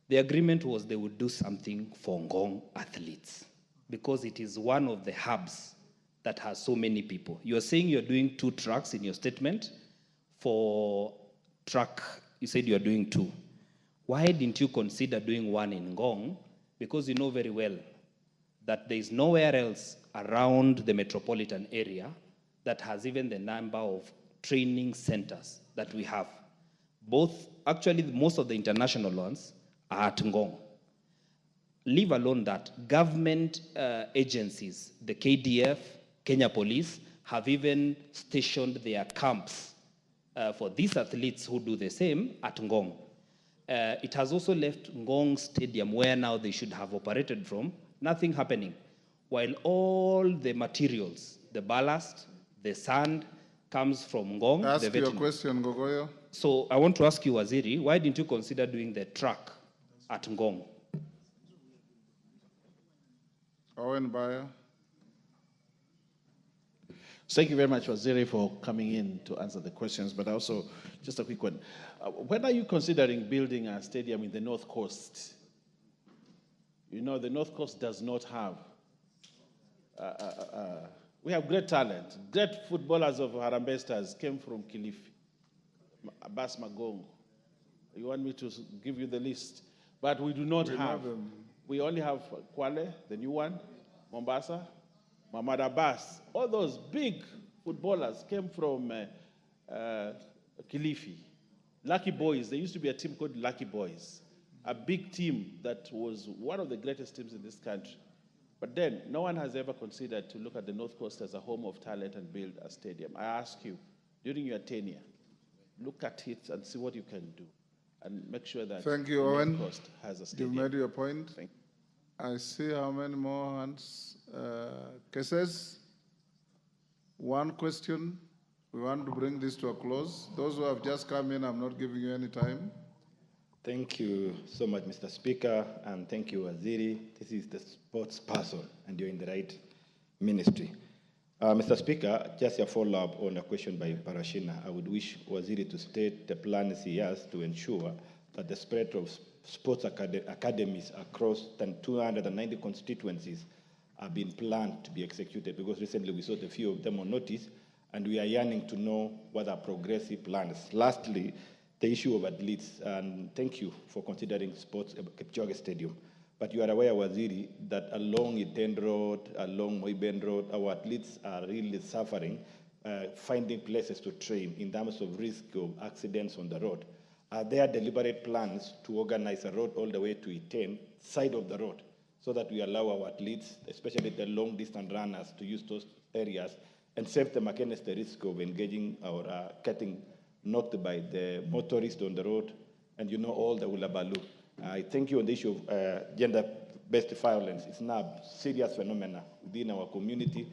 the agreement was they would do something for Ngong athletes because it is one of the hubs that has so many people. You're saying you're doing 2 tracks in your statement. For track, you said you're doing 2. Why didn't you consider doing 1 in Ngong? Because you know very well that there is nowhere else around the metropolitan area that has even the number of training centers that we have. Actually, most of the international ones are at Ngong. Leave alone that, government agencies, the KDF, Kenya Police, have even stationed their camps for these athletes who do the same at Ngong. It has also left Ngong Stadium, where now they should have operated from, nothing happening. While all the materials, the ballast, the sand, comes from Ngong. Ask your question, Gogoyo. So I want to ask you, Waziri, why didn't you consider doing the track at Ngong? Owen Bayer. Thank you very much, Waziri, for coming in to answer the questions, but also just a quick one. When are you considering building a stadium in the North Coast? You know, the North Coast does not have, we have great talent. Great footballers of Harambee Stars came from Kilifi, Abbas Magongo. You want me to give you the list? But we do not have. We only have Kwale, the new one, Mombasa, Mahmoud Abbas. All those big footballers came from Kilifi. Lucky Boys, there used to be a team called Lucky Boys, a big team that was one of the greatest teams in this country. But then, no one has ever considered to look at the North Coast as a home of talent and build a stadium. I ask you, during your tenure, look at it and see what you can do. and make sure that Thank you, the North Owen. Coast has a You've stadium. made your point. I see how many more hands. Cases, one question. We want to bring this to a close. Those who have just come in, I'm not giving you any time. Thank you so much, Mr. Speaker, and thank you, Waziri. This is the sports person, and you're in the right ministry. Mr. Speaker, just a follow-up on a question by Parashina. I would wish Waziri to state the plans he has to ensure that the spread of sports academies across 290 constituencies are being planned to be executed, because recently we saw a few of them on notice, and we are yearning to know what are progressive plans. Lastly, the issue of athletes, and thank you for considering sports at Kipchumba Stadium. But you are aware, Waziri, that along Iten Road, along Moiben Road, our athletes are really suffering, finding places to train in terms of risk of accidents on the road. Are there deliberate plans to organize a road all the way to Iten, side of the road, so that we allow our athletes, especially the long-distance runners, to use those areas and save them against the risk of engaging or getting knocked by the motorist on the road, and all the ulabalu. I thank you on the issue of gender-based violence. It's now a serious phenomenon within our community,